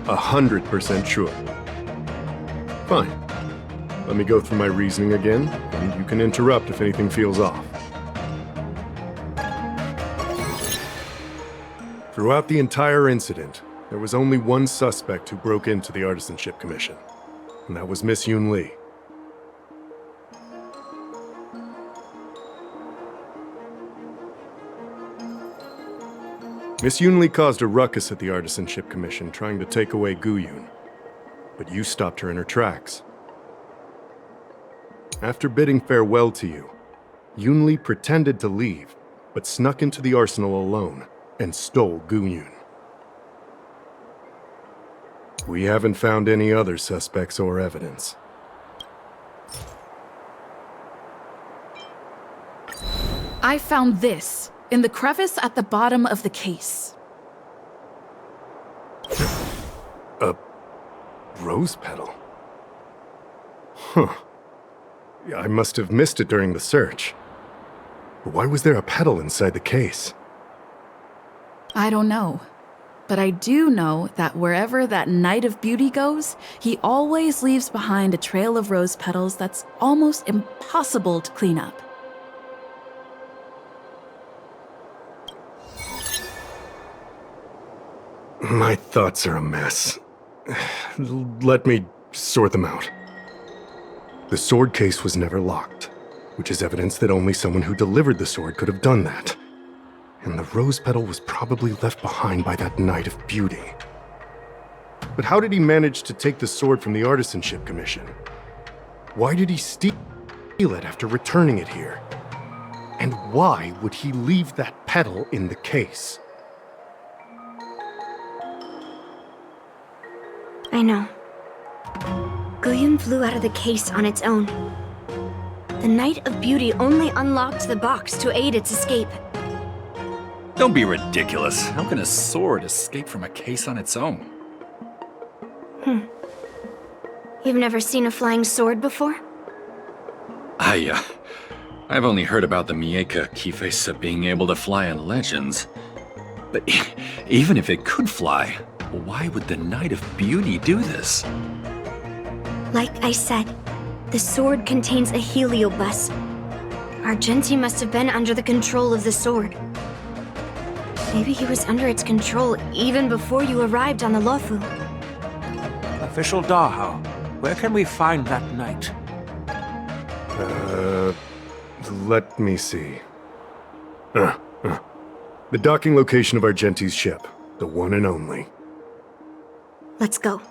100% sure. Fine. Let me go through my reasoning again, and you can interrupt if anything feels off. Throughout the entire incident, there was only one suspect who broke into the Artisanship Commission, and that was Miss Yunli. Miss Yunli caused a ruckus at the Artisanship Commission trying to take away Guyun, but you stopped her in her tracks. After bidding farewell to you, Yunli pretended to leave, but snuck into the arsenal alone and stole Guyun. We haven't found any other suspects or evidence. I found this in the crevice at the bottom of the case. A rose petal? Huh. I must have missed it during the search. Why was there a petal inside the case? I don't know. But I do know that wherever that Knight of Beauty goes, he always leaves behind a trail of rose petals that's almost impossible to clean up. My thoughts are a mess. Let me sort them out. The sword case was never locked, which is evidence that only someone who delivered the sword could have done that. And the rose petal was probably left behind by that Knight of Beauty. But how did he manage to take the sword from the Artisanship Commission? Why did he steal it after returning it here? And why would he leave that petal in the case? I know. Guyun flew out of the case on its own. The Knight of Beauty only unlocked the box to aid its escape. Don't be ridiculous. How can a sword escape from a case on its own? You've never seen a flying sword before? I've only heard about the Mieka Kifesa being able to fly in legends. But even if it could fly, why would the Knight of Beauty do this? Like I said, the sword contains a heliobus. Argenti must have been under the control of the sword. Maybe he was under its control even before you arrived on the Lofu. Official Dahao, where can we find that knight? Let me see. The docking location of Argenti's ship, the one and only. Let's go.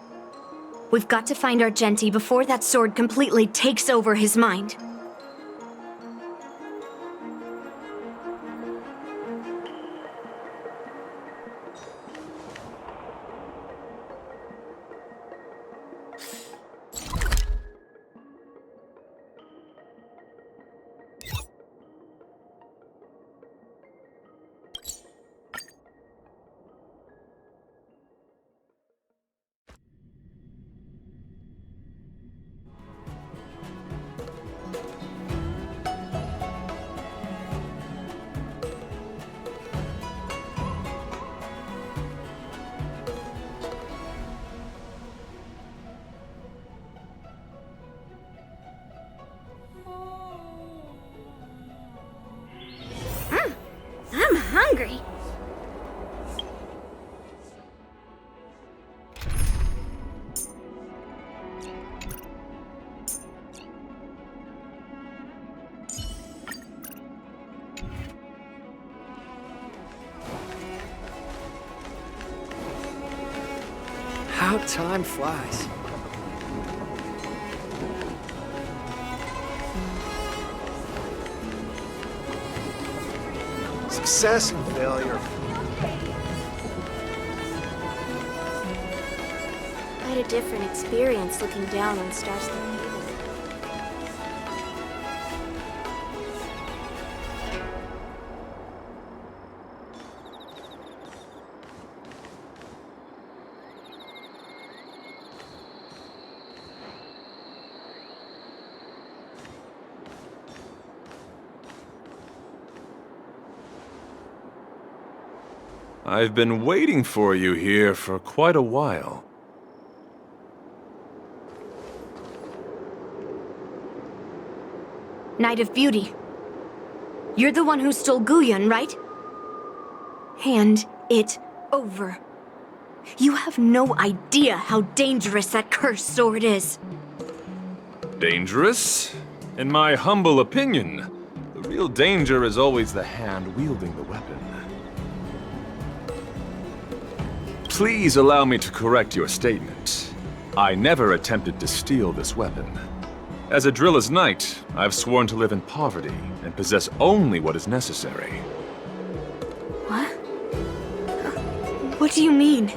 We've got to find Argenti before that sword completely takes over his mind. I'm hungry. How time flies. Success and failure. I had a different experience looking down on stars like you. I've been waiting for you here for quite a while. Knight of Beauty. You're the one who stole Guyun, right? Hand it over. You have no idea how dangerous that cursed sword is. Dangerous? In my humble opinion, the real danger is always the hand wielding the weapon. Please allow me to correct your statement. I never attempted to steal this weapon. As a Drilla's knight, I've sworn to live in poverty and possess only what is necessary. What? What do you mean?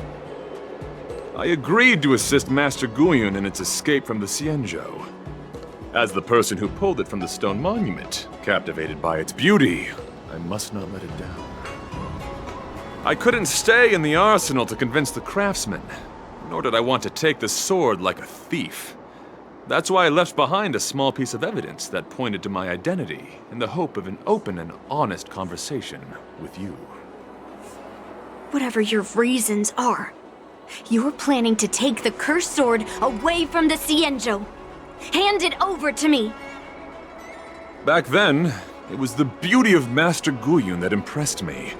I agreed to assist Master Guyun in its escape from the Xianzhou. As the person who pulled it from the stone monument, captivated by its beauty, I must not let it down. I couldn't stay in the arsenal to convince the craftsmen, nor did I want to take the sword like a thief. That's why I left behind a small piece of evidence that pointed to my identity in the hope of an open and honest conversation with you. Whatever your reasons are, you're planning to take the cursed sword away from the Xianzhou. Hand it over to me! Back then, it was the beauty of Master Guyun that impressed me.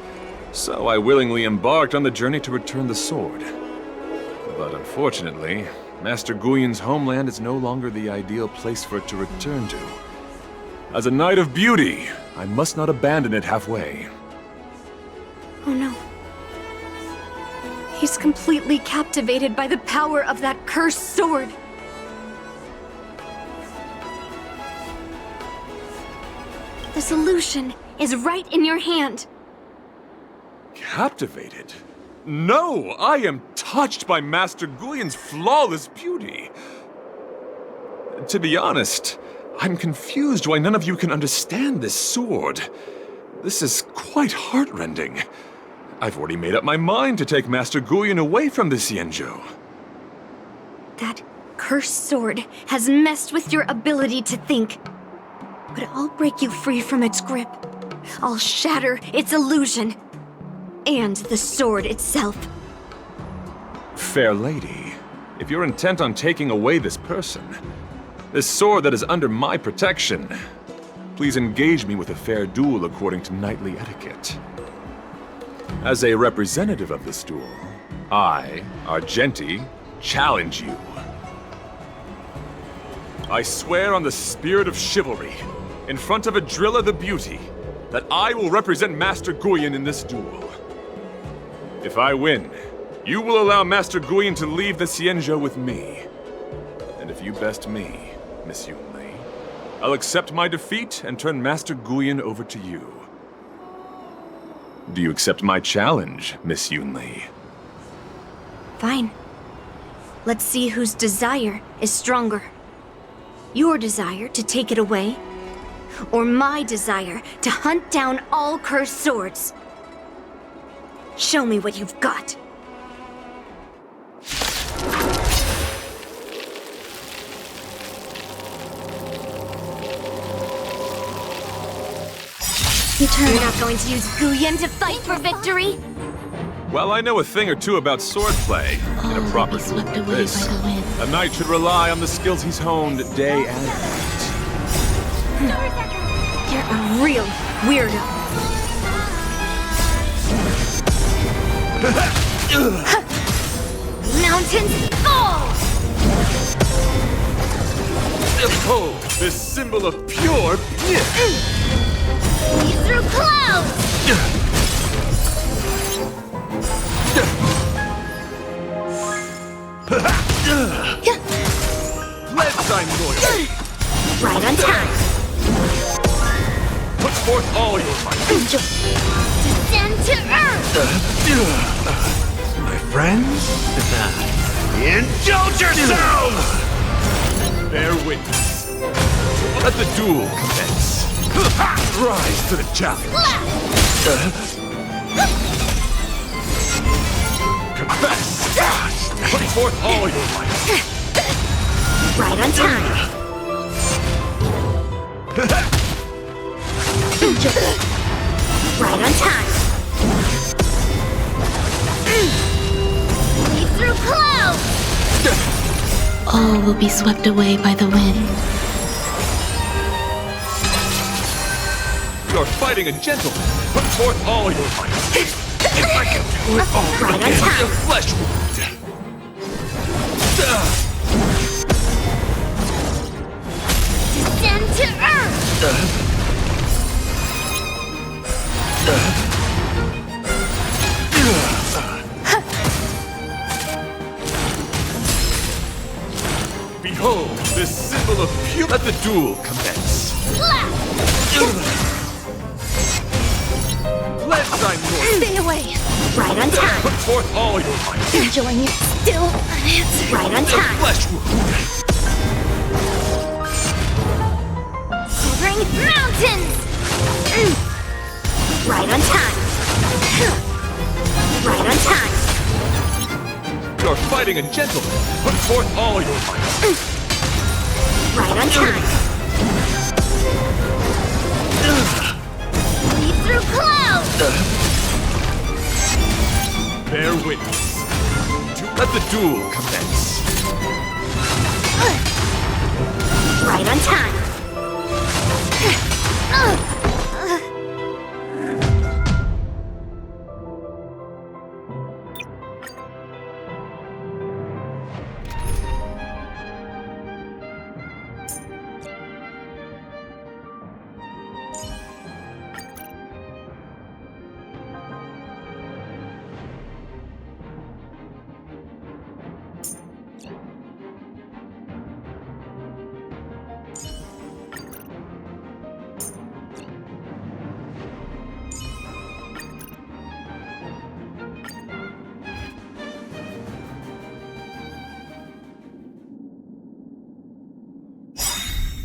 So I willingly embarked on the journey to return the sword. But unfortunately, Master Guyun's homeland is no longer the ideal place for it to return to. As a Knight of Beauty, I must not abandon it halfway. Oh no. He's completely captivated by the power of that cursed sword. The solution is right in your hand. Captivated? No! I am touched by Master Guyun's flawless beauty. To be honest, I'm confused why none of you can understand this sword. This is quite heartrending. I've already made up my mind to take Master Guyun away from the Xianzhou. That cursed sword has messed with your ability to think. But I'll break you free from its grip. I'll shatter its illusion. And the sword itself. Fair lady, if you're intent on taking away this person, this sword that is under my protection, please engage me with a fair duel according to knightly etiquette. As a representative of this duel, I, Argenti, challenge you. I swear on the spirit of chivalry, in front of Adrilla the Beauty, that I will represent Master Guyun in this duel. If I win, you will allow Master Guyun to leave the Xianzhou with me. And if you best me, Miss Yunli, I'll accept my defeat and turn Master Guyun over to you. Do you accept my challenge, Miss Yunli? Fine. Let's see whose desire is stronger. Your desire to take it away, or my desire to hunt down all cursed swords. Show me what you've got. You're not going to use Guyun to fight for victory? Well, I know a thing or two about swordplay. In a proper duel like this, a knight should rely on the skills he's honed day and night. You're a real weirdo. Mountains fall! Oh, this symbol of pure bliss! Lead through clouds! Let thy loyalty! Right on time! Put forth all your might! Descend to earth! My friends, indulge yourselves! Bear witness. Let the duel commence. Rise to the challenge. Confess. Put forth all your might. Right on time. Right on time. Lead through clouds! All will be swept away by the wind. You're fighting a gentleman. Put forth all your might. If I can do it all right again, on time. the flesh wound. Descend to earth! Behold, this symbol of pure. Let the duel commence. Let thy loyalty. Stay away! Right on time! Put forth all your might. Enjoying it still unanswered. Right on The time! flesh wound. Quivering mountains! Right on time! Right on time! You're fighting a gentleman. Put forth all your might. Right on time! Lead through clouds! Bear witness. Let the duel commence. Right on time.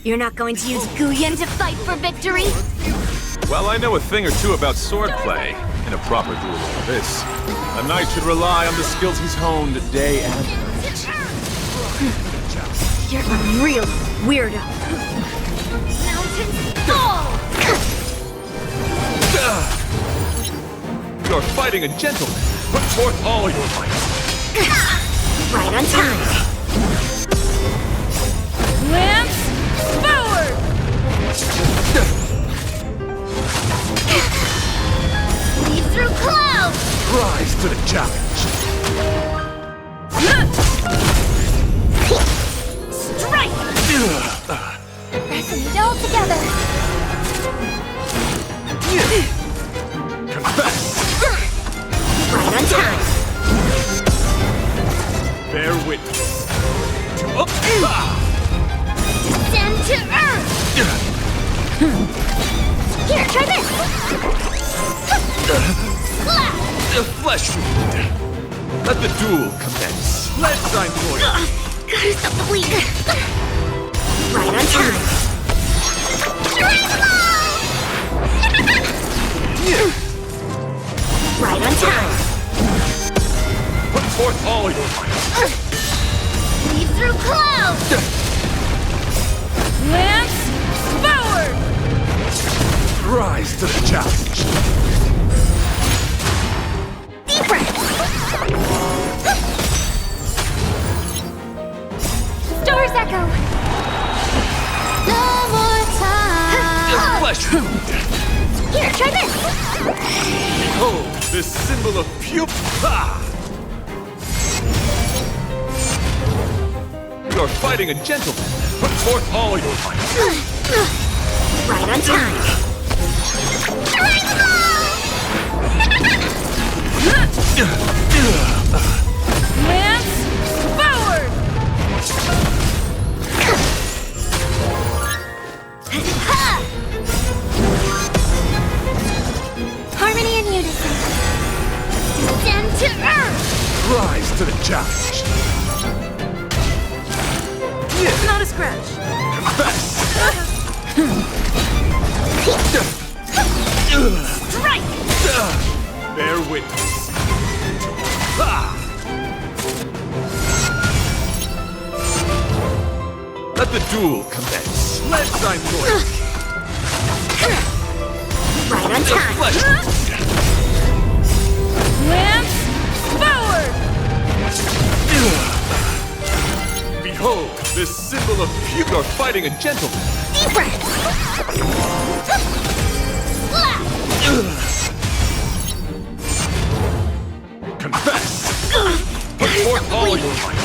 You're not going to use Guyan to fight for victory? Well, I know a thing or two about swordplay. In a proper duel like this, a knight should rely on the skills he's honed day and night. You're a real weirdo. Mountains fall! You're fighting a gentleman. Put forth all your might. Right on time. Lance forward! Lead through clouds! Rise to the challenge. Strike! Resonate all together. Confess. Right on time. Bear witness. Descend to earth! Here, try this! The flesh wound. Let the duel commence. Let's sign for it. Gotta stop the bleed. Right on time. Right on time. Put forth all your might. Lead through clouds! Lance forward! Rise to the challenge. Deep breath! Stars echo! No more time! Flesh wound. Here, try this! Behold, this symbol of pupa! You're fighting a gentleman. Put forth all your might. Right on time. Lance forward! Harmony and unison. Descend to earth! Rise to the challenge. Not a scratch. Confess. Strike! Bear witness. Let the duel commence. Let's sign for it. Right on time. Lance forward! Behold, this symbol of pupa. You're fighting a gentleman. Deep breath. Confess. Put forth all your might.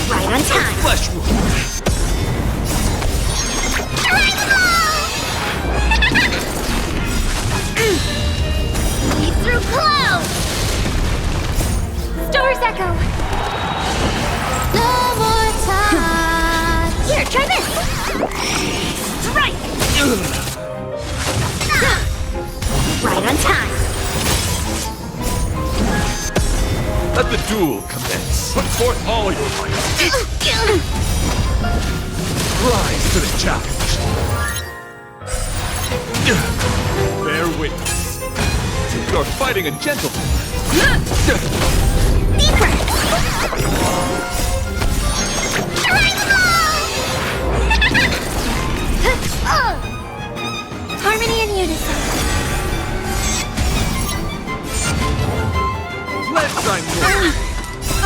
Right on time. Flesh wound. Lead through clouds! Stars echo! No more time! Here, try this! Strike! Right on time. Let the duel commence. Put forth all your might. Rise to the challenge. Bear witness. You're fighting a gentleman. Deep breath. Harmony and unison. time warrior.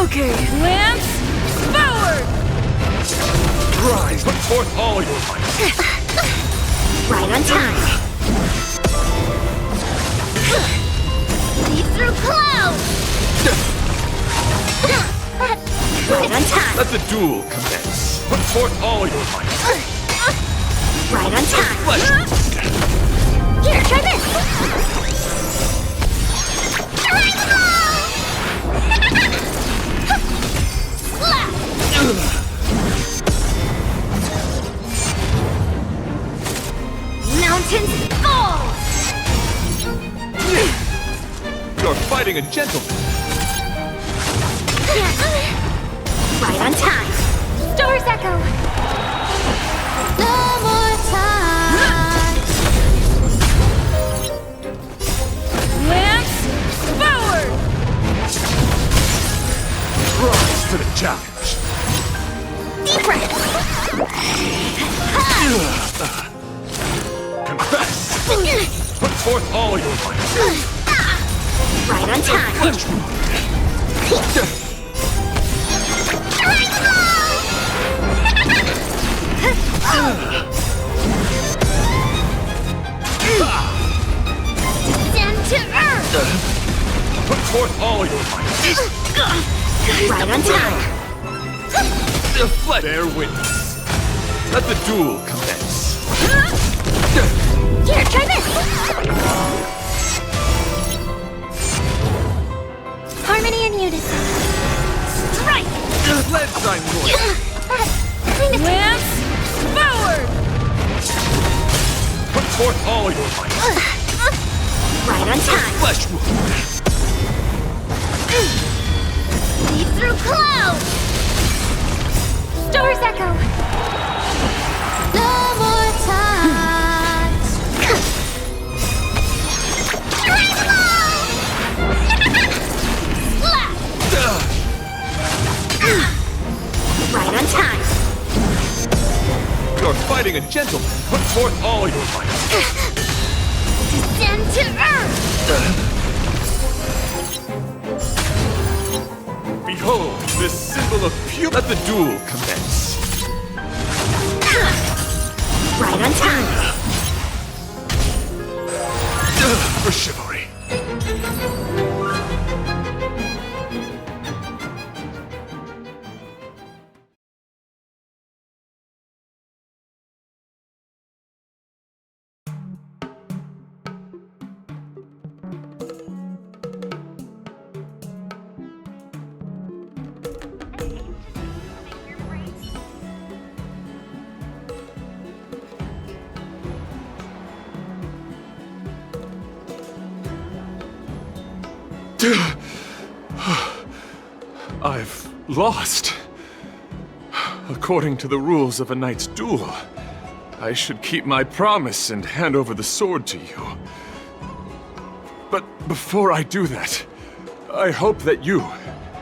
Okay, Lance, forward! Rise, put forth all your might. Right on time. Leap through clouds! Right on time. Let the duel commence. Put forth all your might. Right on time. Flesh. Here, try this! Mountains fall! You're fighting a gentleman. Right on time. Stars echo. No more time. Lance, forward! Rise to the challenge. Deep breath. Confess. Put forth all your might. Right on time. Flesh wound. Descend to earth. Put forth all your might. Right on time. The flesh. Bear witness. Let the duel commence. Here, try this. Harmony and unison. Strike. Lead time warrior. Lance, forward! Put forth all your might. Right on time. Flesh wound. Leap through clouds. Stars echo. No more time. Right on time. You're fighting a gentleman. Put forth all your might. Descend to earth. Behold, this symbol of pure. Let the duel commence. Right on time. For chivalry. I've lost. According to the rules of a knight's duel, I should keep my promise and hand over the sword to you. But before I do that, I hope that you,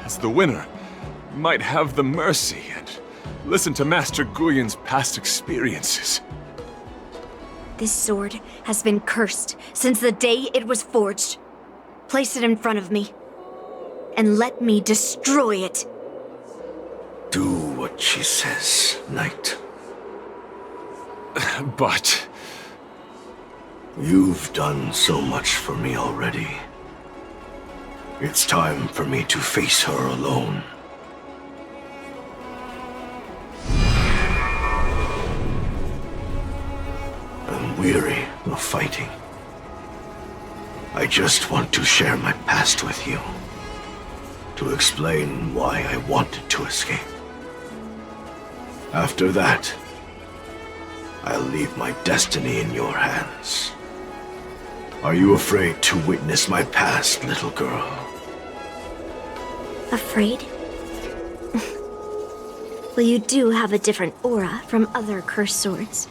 as the winner, might have the mercy and listen to Master Guyun's past experiences. This sword has been cursed since the day it was forged. Place it in front of me, and let me destroy it. Do what she says, knight. But... You've done so much for me already. It's time for me to face her alone. I'm weary of fighting. I just want to share my past with you. To explain why I wanted to escape. After that, I'll leave my destiny in your hands. Are you afraid to witness my past, little girl? Afraid? Well, you do have a different aura from other cursed swords.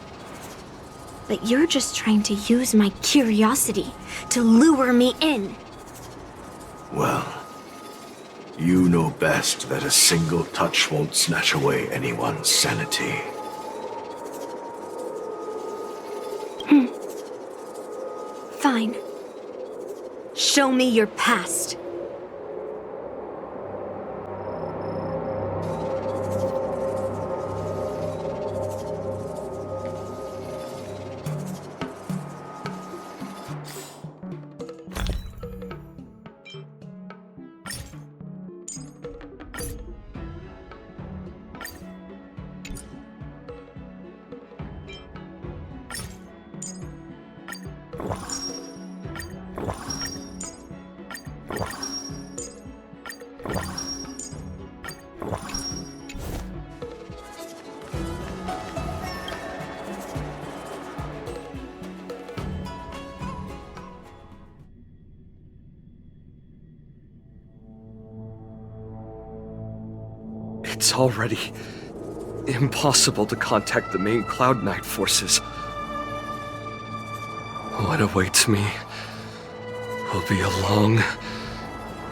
But you're just trying to use my curiosity to lure me in. Well, you know best that a single touch won't snatch away anyone's sanity. Fine. Show me your past. It's already impossible to contact the main Cloud Knight forces. What awaits me will be a long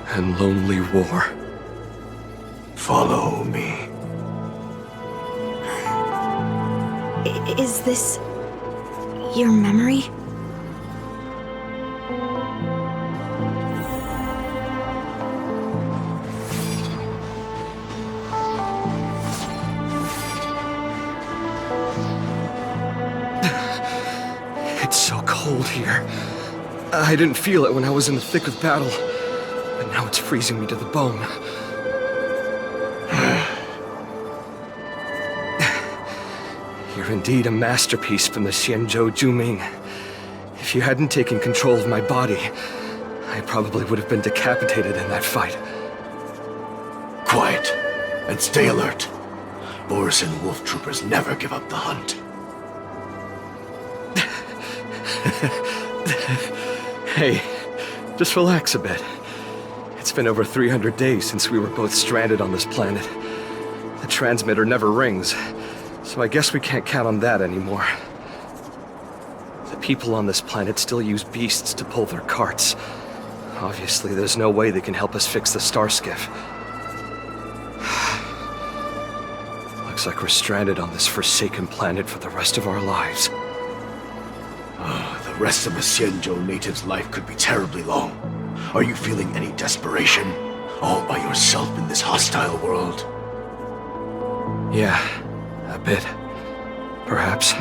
and lonely war. Follow me. Is this your memory? It's so cold here. I didn't feel it when I was in the thick of battle, but now it's freezing me to the bone. You're indeed a masterpiece from the Xianzhou Juming. If you hadn't taken control of my body, I probably would have been decapitated in that fight. Quiet, and stay alert. Borisin wolf troopers never give up the hunt. Hey, just relax a bit. It's been over 300 days since we were both stranded on this planet. The transmitter never rings, so I guess we can't count on that anymore. The people on this planet still use beasts to pull their carts. Obviously, there's no way they can help us fix the star skiff. Looks like we're stranded on this forsaken planet for the rest of our lives. The rest of a Xianzhou native's life could be terribly long. Are you feeling any desperation? All by yourself in this hostile world? Yeah, a bit. Perhaps.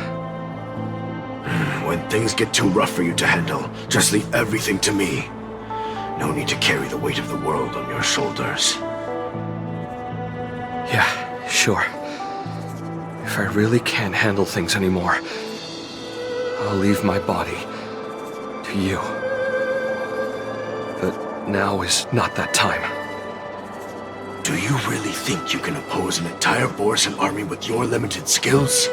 When things get too rough for you to handle, just leave everything to me. No need to carry the weight of the world on your shoulders. Yeah, sure. If I really can't handle things anymore, I'll leave my body to you. But now is not that time. Do you really think you can oppose an entire Borisin army with your limited skills?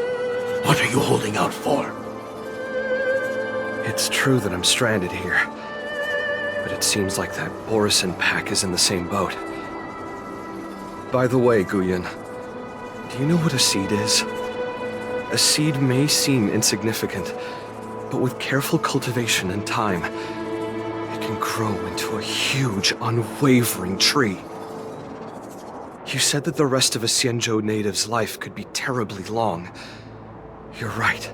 What are you holding out for? It's true that I'm stranded here, but it seems like that Borisin pack is in the same boat. By the way, Guyan, do you know what a seed is? A seed may seem insignificant, but with careful cultivation and time, it can grow into a huge, unwavering tree. You said that the rest of a Xianzhou native's life could be terribly long. You're right.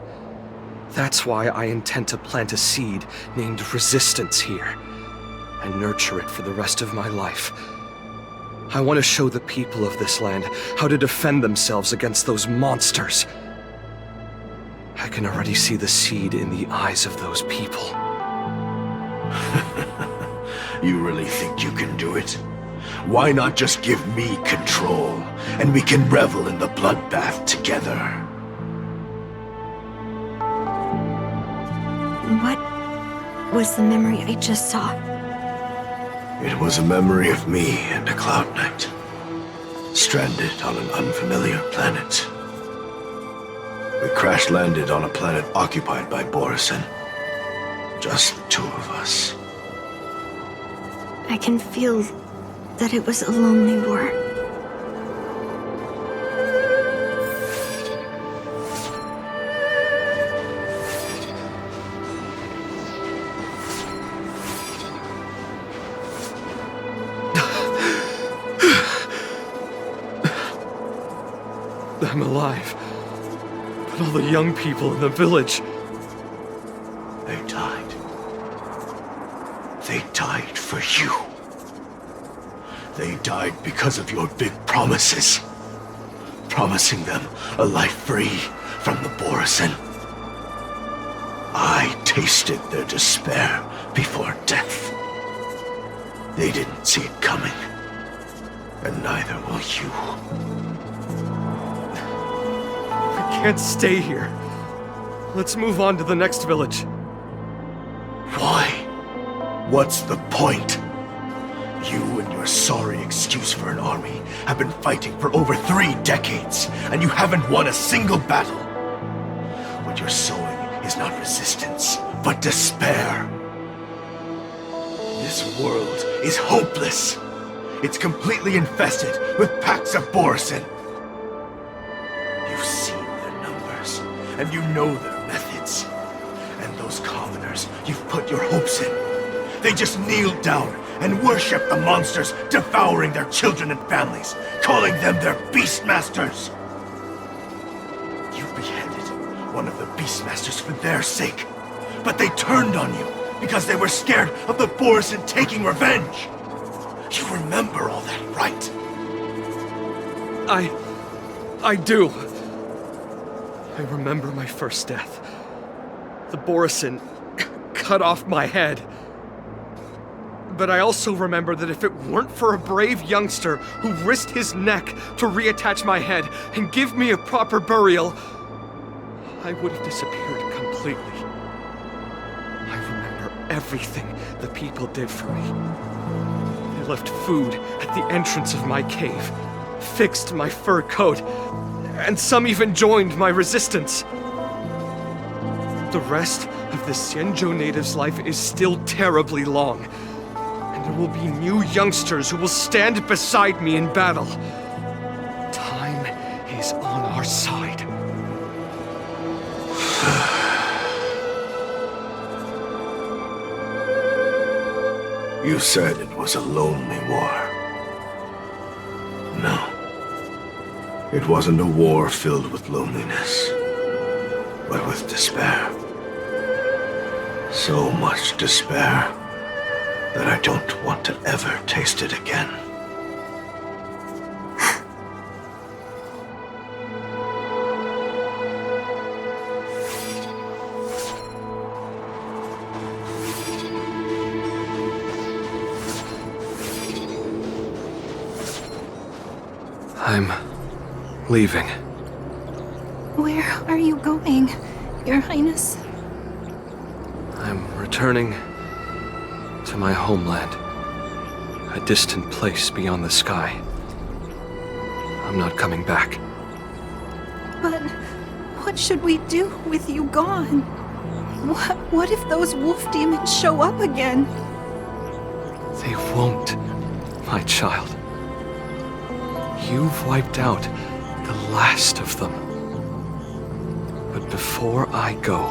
That's why I intend to plant a seed named Resistance here, and nurture it for the rest of my life. I want to show the people of this land how to defend themselves against those monsters. I can already see the seed in the eyes of those people. You really think you can do it? Why not just give me control, and we can revel in the bloodbath together? What was the memory I just saw? It was a memory of me and a Cloud Knight, stranded on an unfamiliar planet. We crash-landed on a planet occupied by Borisin. Just the two of us. I can feel that it was a lonely war. I'm alive. But all the young people in the village... They died. They died for you. They died because of your big promises. Promising them a life free from the Borisin. I tasted their despair before death. They didn't see it coming. And neither will you. I can't stay here. Let's move on to the next village. Why? What's the point? You and your sorry excuse for an army have been fighting for over 3 decades, and you haven't won a single battle. What you're sowing is not resistance, but despair. This world is hopeless. It's completely infested with packs of Borisin. You've seen their numbers, and you know their methods. And those commoners you've put your hopes in, they just kneel down and worship the monsters devouring their children and families, calling them their Beastmasters. You beheaded one of the Beastmasters for their sake, but they turned on you because they were scared of the Borisin taking revenge. You remember all that, right? I do. I remember my first death. The Borisin cut off my head. But I also remember that if it weren't for a brave youngster who risked his neck to reattach my head and give me a proper burial, I would have disappeared completely. I remember everything the people did for me. They left food at the entrance of my cave, fixed my fur coat, and some even joined my resistance. The rest of the Xianzhou native's life is still terribly long, and there will be new youngsters who will stand beside me in battle. Time is on our side. You said it was a lonely war. No. It wasn't a war filled with loneliness, but with despair. So much despair that I don't want to ever taste it again. I'm leaving. Where are you going, Your Highness? I'm returning to my homeland, a distant place beyond the sky. I'm not coming back. But what should we do with you gone? What if those wolf demons show up again? They won't, my child. You've wiped out the last of them. But before I go,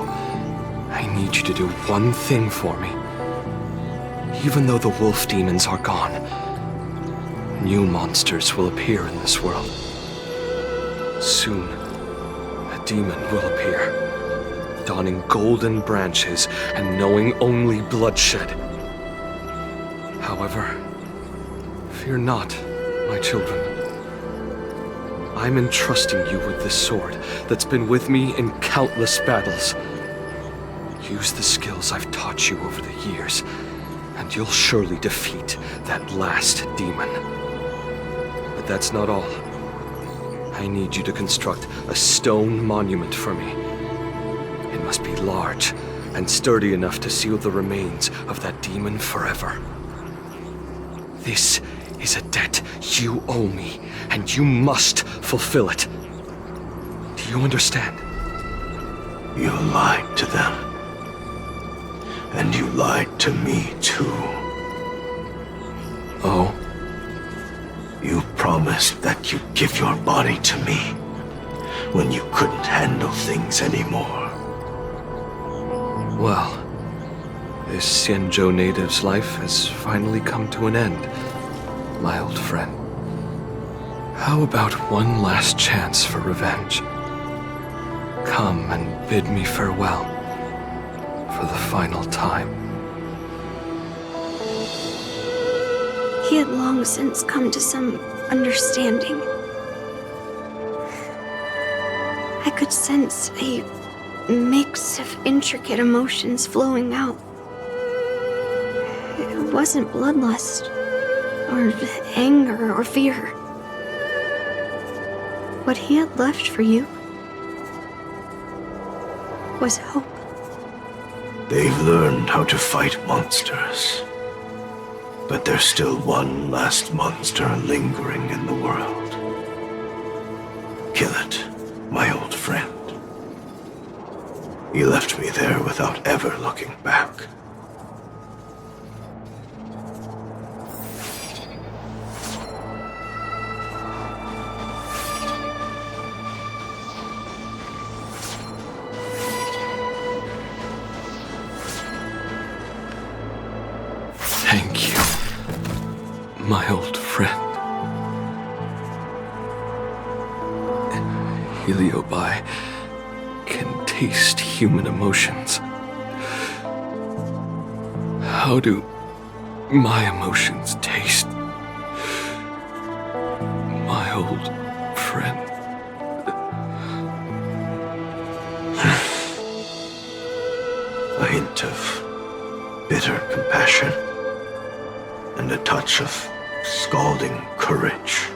I need you to do one thing for me. Even though the wolf demons are gone, new monsters will appear in this world. Soon, a demon will appear, donning golden branches and knowing only bloodshed. However, fear not, my children. I'm entrusting you with this sword that's been with me in countless battles. Use the skills I've taught you over the years, and you'll surely defeat that last demon. But that's not all. I need you to construct a stone monument for me. It must be large and sturdy enough to seal the remains of that demon forever. This is a debt you owe me, and you must fulfill it. Do you understand? You lied to them. And you lied to me, too. Oh? You promised that you'd give your body to me when you couldn't handle things anymore. Well, this Xianzhou native's life has finally come to an end, my old friend. How about one last chance for revenge? Come and bid me farewell for the final time. He had long since come to some understanding. I could sense a mix of intricate emotions flowing out. It wasn't bloodlust, or anger, or fear. What he had left for you was hope. They've learned how to fight monsters. But there's still one last monster lingering in the world. Kill it, my old friend. He left me there without ever looking back. My old friend. Heliobi can taste human emotions. How do my emotions taste? My old friend. A hint of bitter compassion and a touch of scalding courage.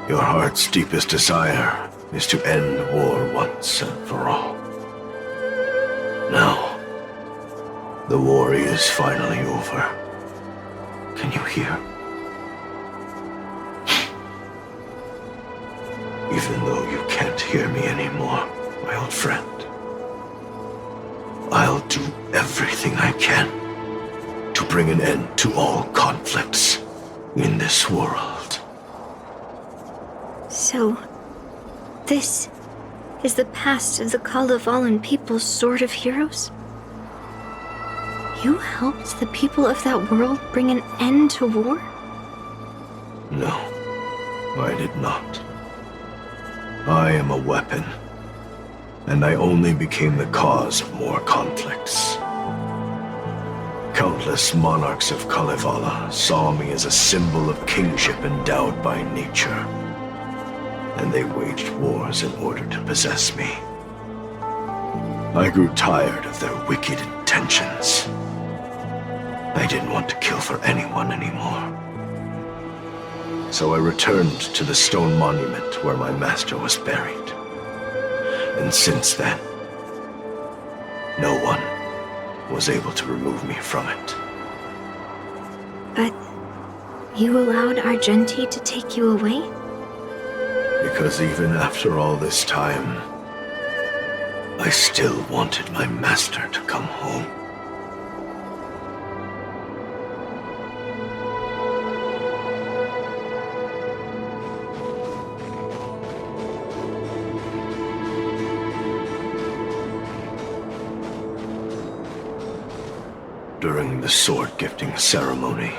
Your heart's deepest desire is to end war once and for all. Now, the war is finally over. Can you hear? Even though you can't hear me anymore, my old friend, I'll do everything I can to bring an end to all conflicts in this world. So, this is the past of the Kalevalan people's Sword of Heroes? You helped the people of that world bring an end to war? No, I did not. I am a weapon, and I only became the cause of more conflicts. Countless monarchs of Kalevala saw me as a symbol of kingship endowed by nature, and they waged wars in order to possess me. I grew tired of their wicked intentions. I didn't want to kill for anyone anymore. So I returned to the stone monument where my master was buried. And since then, no one was able to remove me from it. But you allowed Argenti to take you away? Because even after all this time, I still wanted my master to come home. During the sword-gifting ceremony,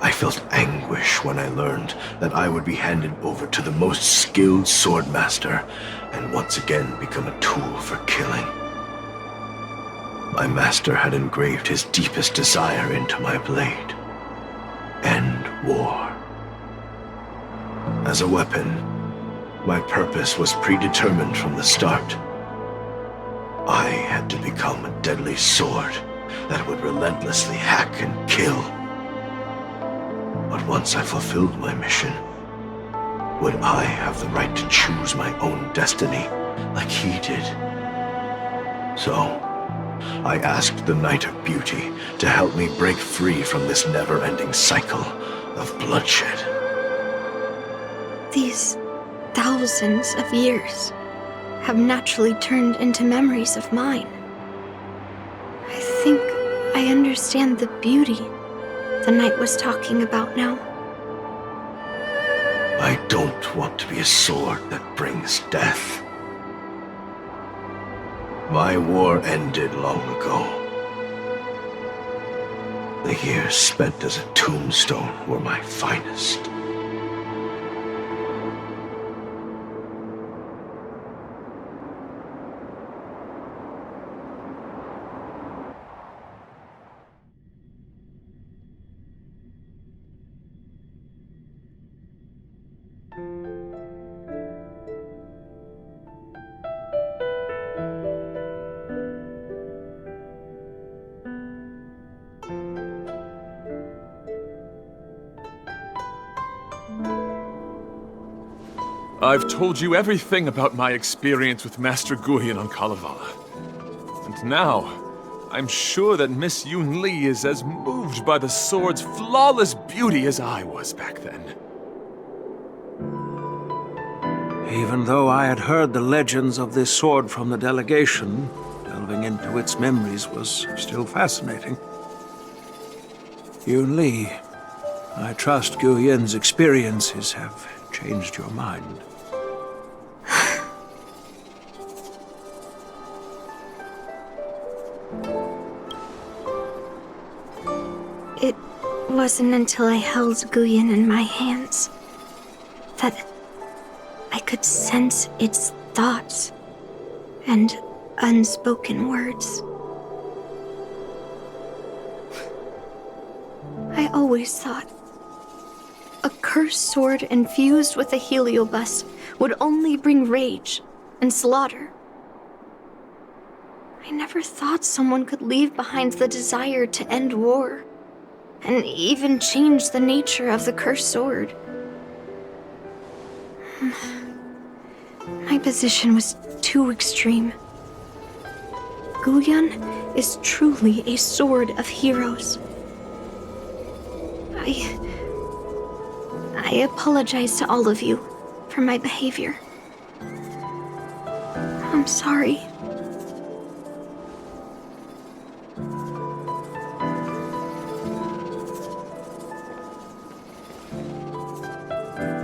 I felt anguish when I learned that I would be handed over to the most skilled swordmaster and once again become a tool for killing. My master had engraved his deepest desire into my blade. End war. As a weapon, my purpose was predetermined from the start. I had to become a deadly sword that would relentlessly hack and kill. But once I fulfilled my mission, would I have the right to choose my own destiny like he did? So, I asked the Knight of Beauty to help me break free from this never-ending cycle of bloodshed. These thousands of years have naturally turned into memories of mine. I think I understand the beauty the knight was talking about now. I don't want to be a sword that brings death. My war ended long ago. The years spent as a tombstone were my finest. I've told you everything about my experience with Master Guyan on Kalevala. And now, I'm sure that Miss Yunli is as moved by the sword's flawless beauty as I was back then. Even though I had heard the legends of this sword from the delegation, delving into its memories was still fascinating. Yunli, I trust Guyan's experiences have changed your mind. It wasn't until I held Guyan in my hands that I could sense its thoughts and unspoken words. I always thought a cursed sword infused with a heliobus would only bring rage and slaughter. I never thought someone could leave behind the desire to end war, and even change the nature of the cursed sword. My position was too extreme. Guyan is truly a sword of heroes. I apologize to all of you for my behavior. I'm sorry.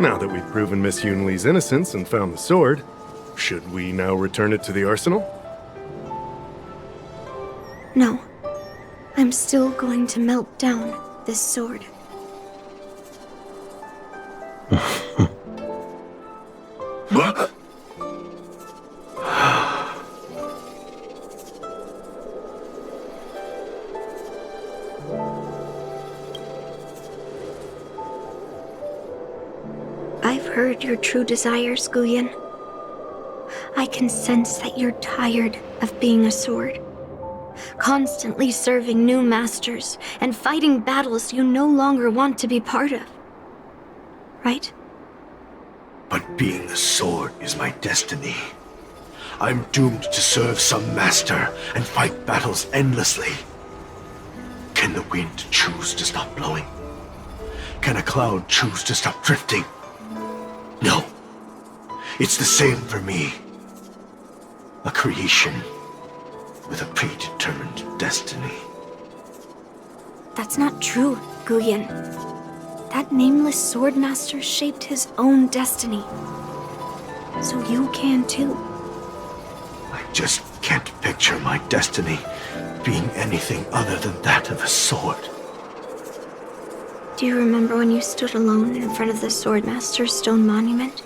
Now that we've proven Miss Yunli's innocence and found the sword, should we now return it to the arsenal? No. I'm still going to melt down this sword. I've heard your true desires, Guyan. I can sense that you're tired of being a sword, constantly serving new masters and fighting battles you no longer want to be part of. Right? But being a sword is my destiny. I'm doomed to serve some master and fight battles endlessly. Can the wind choose to stop blowing? Can a cloud choose to stop drifting? No. It's the same for me. A creation with a predetermined destiny. That's not true, Guyan. That nameless swordmaster shaped his own destiny. So you can too. I just can't picture my destiny being anything other than that of a sword. Do you remember when you stood alone in front of the swordmaster's stone monument?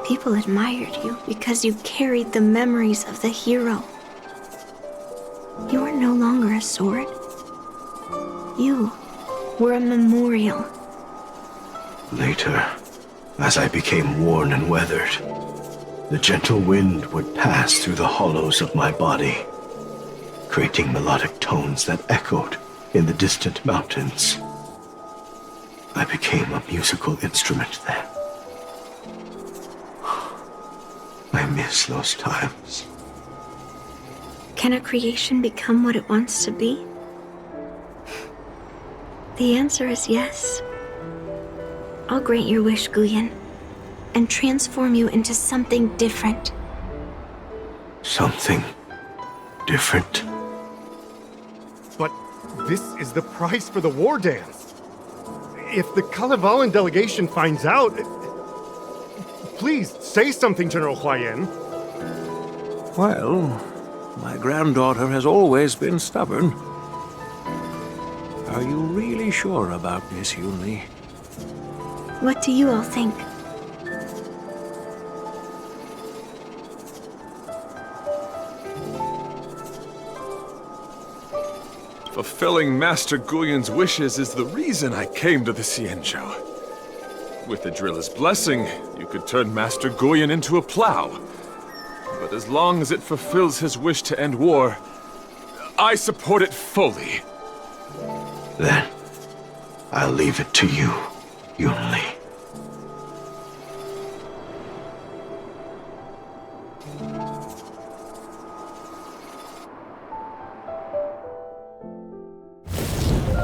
People admired you because you carried the memories of the hero. You were no longer a sword. You were a memorial. Later, as I became worn and weathered, the gentle wind would pass through the hollows of my body, creating melodic tones that echoed in the distant mountains. I became a musical instrument then. I miss those times. Can a creation become what it wants to be? The answer is yes. I'll grant your wish, Guyan, and transform you into something different. Something different? But this is the price for the war dance. If the Kalevalan delegation finds out... Please, say something, General Huayan. Well, my granddaughter has always been stubborn. Are you really sure about this, Yunli? What do you all think? Fulfilling Master Guyan's wishes is the reason I came to the Xianzhou. With the driller's blessing, you could turn Master Guyan into a plow. But as long as it fulfills his wish to end war, I support it fully. Then, I'll leave it to you, Yunli.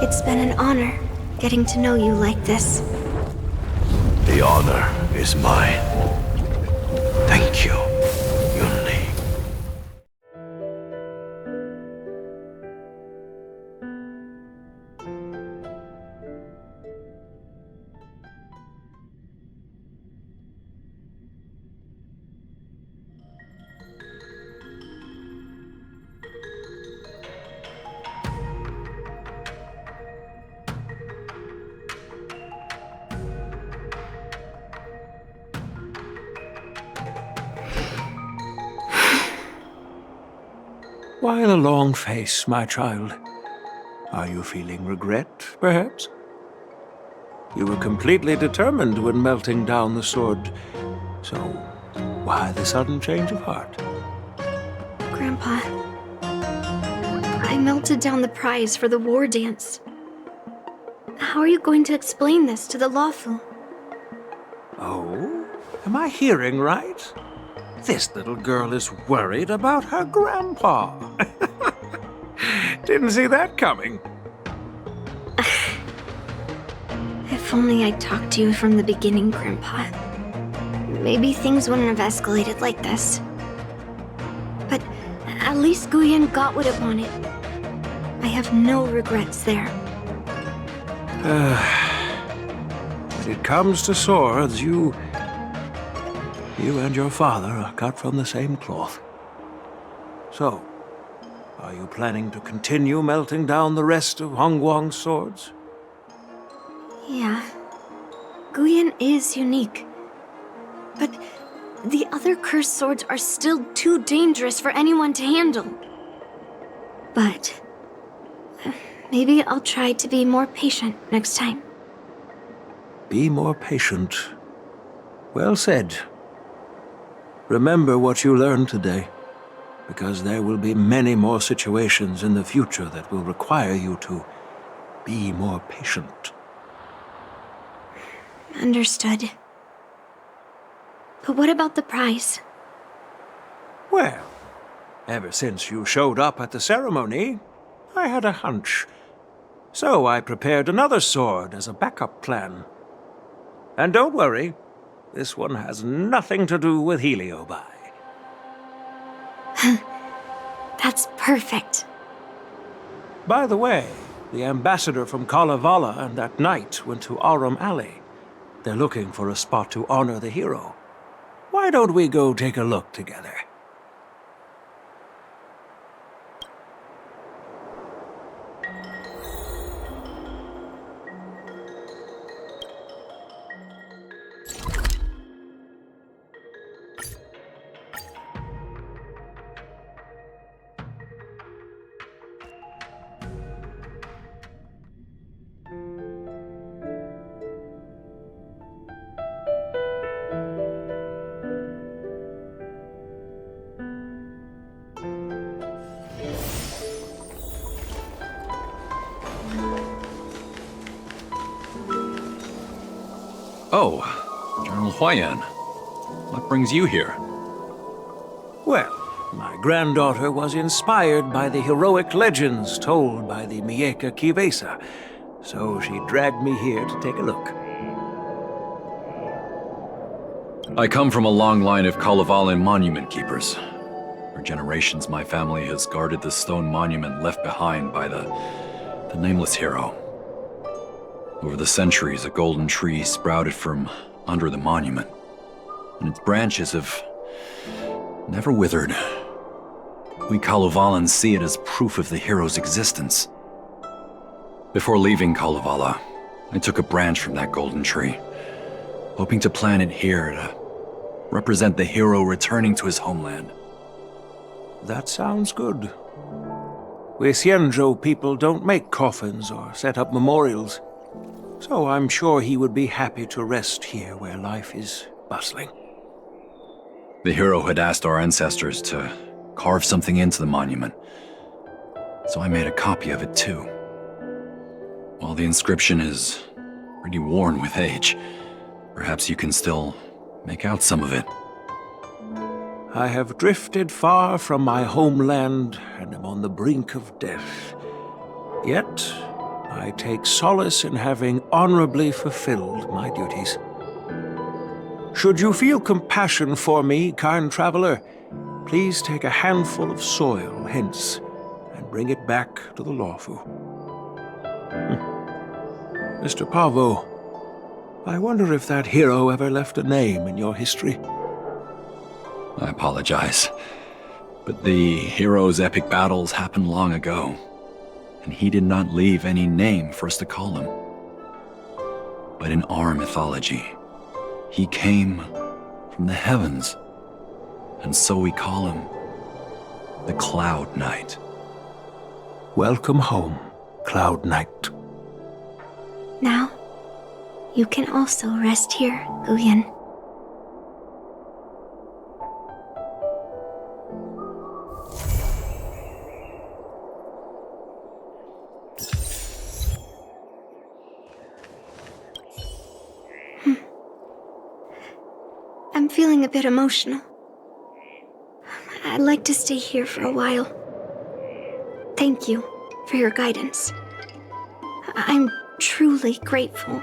It's been an honor getting to know you like this. The honor is mine. Thank you, Yunli. Why the long face, my child? Are you feeling regret, perhaps? You were completely determined when melting down the sword, so why the sudden change of heart? Grandpa, I melted down the prize for the war dance. How are you going to explain this to the Lawfu? Oh? Am I hearing right? This little girl is worried about her grandpa. Didn't see that coming. If only I'd talked to you from the beginning, Grandpa. Maybe things wouldn't have escalated like this. But at least Guyan got what it wanted. I have no regrets there. When it comes to swords, you and your father are cut from the same cloth. So, are you planning to continue melting down the rest of Hongguang's swords? Yeah. Guyan is unique. But the other cursed swords are still too dangerous for anyone to handle. But maybe I'll try to be more patient next time. Be more patient. Well said. Remember what you learned today, because there will be many more situations in the future that will require you to be more patient. Understood. But what about the prize? Well, ever since you showed up at the ceremony, I had a hunch. So I prepared another sword as a backup plan. And don't worry, this one has nothing to do with Heliobi. That's perfect. By the way, the ambassador from Kalevala and that knight went to Arum Alley. They're looking for a spot to honor the hero. Why don't we go take a look together? Oh, General Huayan. What brings you here? Well, my granddaughter was inspired by the heroic legends told by the Mieka Kivesa, so she dragged me here to take a look. I come from a long line of Kalevalan monument keepers. For generations, my family has guarded the stone monument left behind by the nameless hero. Over the centuries, a golden tree sprouted from under the monument, and its branches have never withered. We Kalevalans see it as proof of the hero's existence. Before leaving Kalevala, I took a branch from that golden tree, hoping to plant it here to represent the hero returning to his homeland. That sounds good. We Xianzhou people don't make coffins or set up memorials, so I'm sure he would be happy to rest here where life is bustling. The hero had asked our ancestors to carve something into the monument, so I made a copy of it too. While the inscription is pretty worn with age, perhaps you can still make out some of it. I have drifted far from my homeland and am on the brink of death. Yet, I take solace in having honorably fulfilled my duties. Should you feel compassion for me, kind traveler, please take a handful of soil hence and bring it back to the Lawfu. Mr. Pavo, I wonder if that hero ever left a name in your history. I apologize, but the hero's epic battles happened long ago, and he did not leave any name for us to call him. But in our mythology, he came from the heavens, and so we call him the Cloud Knight. Welcome home, Cloud Knight. Now, you can also rest here, Guyan. I'm feeling a bit emotional. I'd like to stay here for a while. Thank you for your guidance. I'm truly grateful.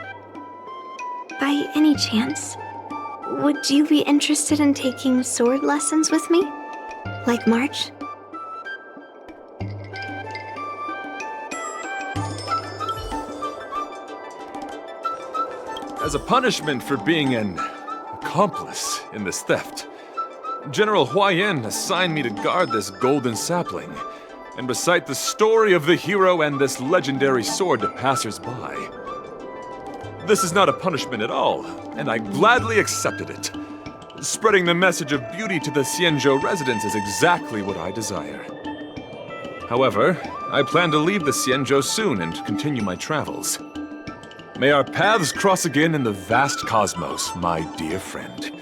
By any chance, would you be interested in taking sword lessons with me? Like March? As a punishment for being an accomplice in this theft, General Huayan assigned me to guard this golden sapling and recite the story of the hero and this legendary sword to passers-by. This is not a punishment at all, and I gladly accepted it. Spreading the message of beauty to the Xianzhou residents is exactly what I desire. However, I plan to leave the Xianzhou soon and continue my travels. May our paths cross again in the vast cosmos, my dear friend.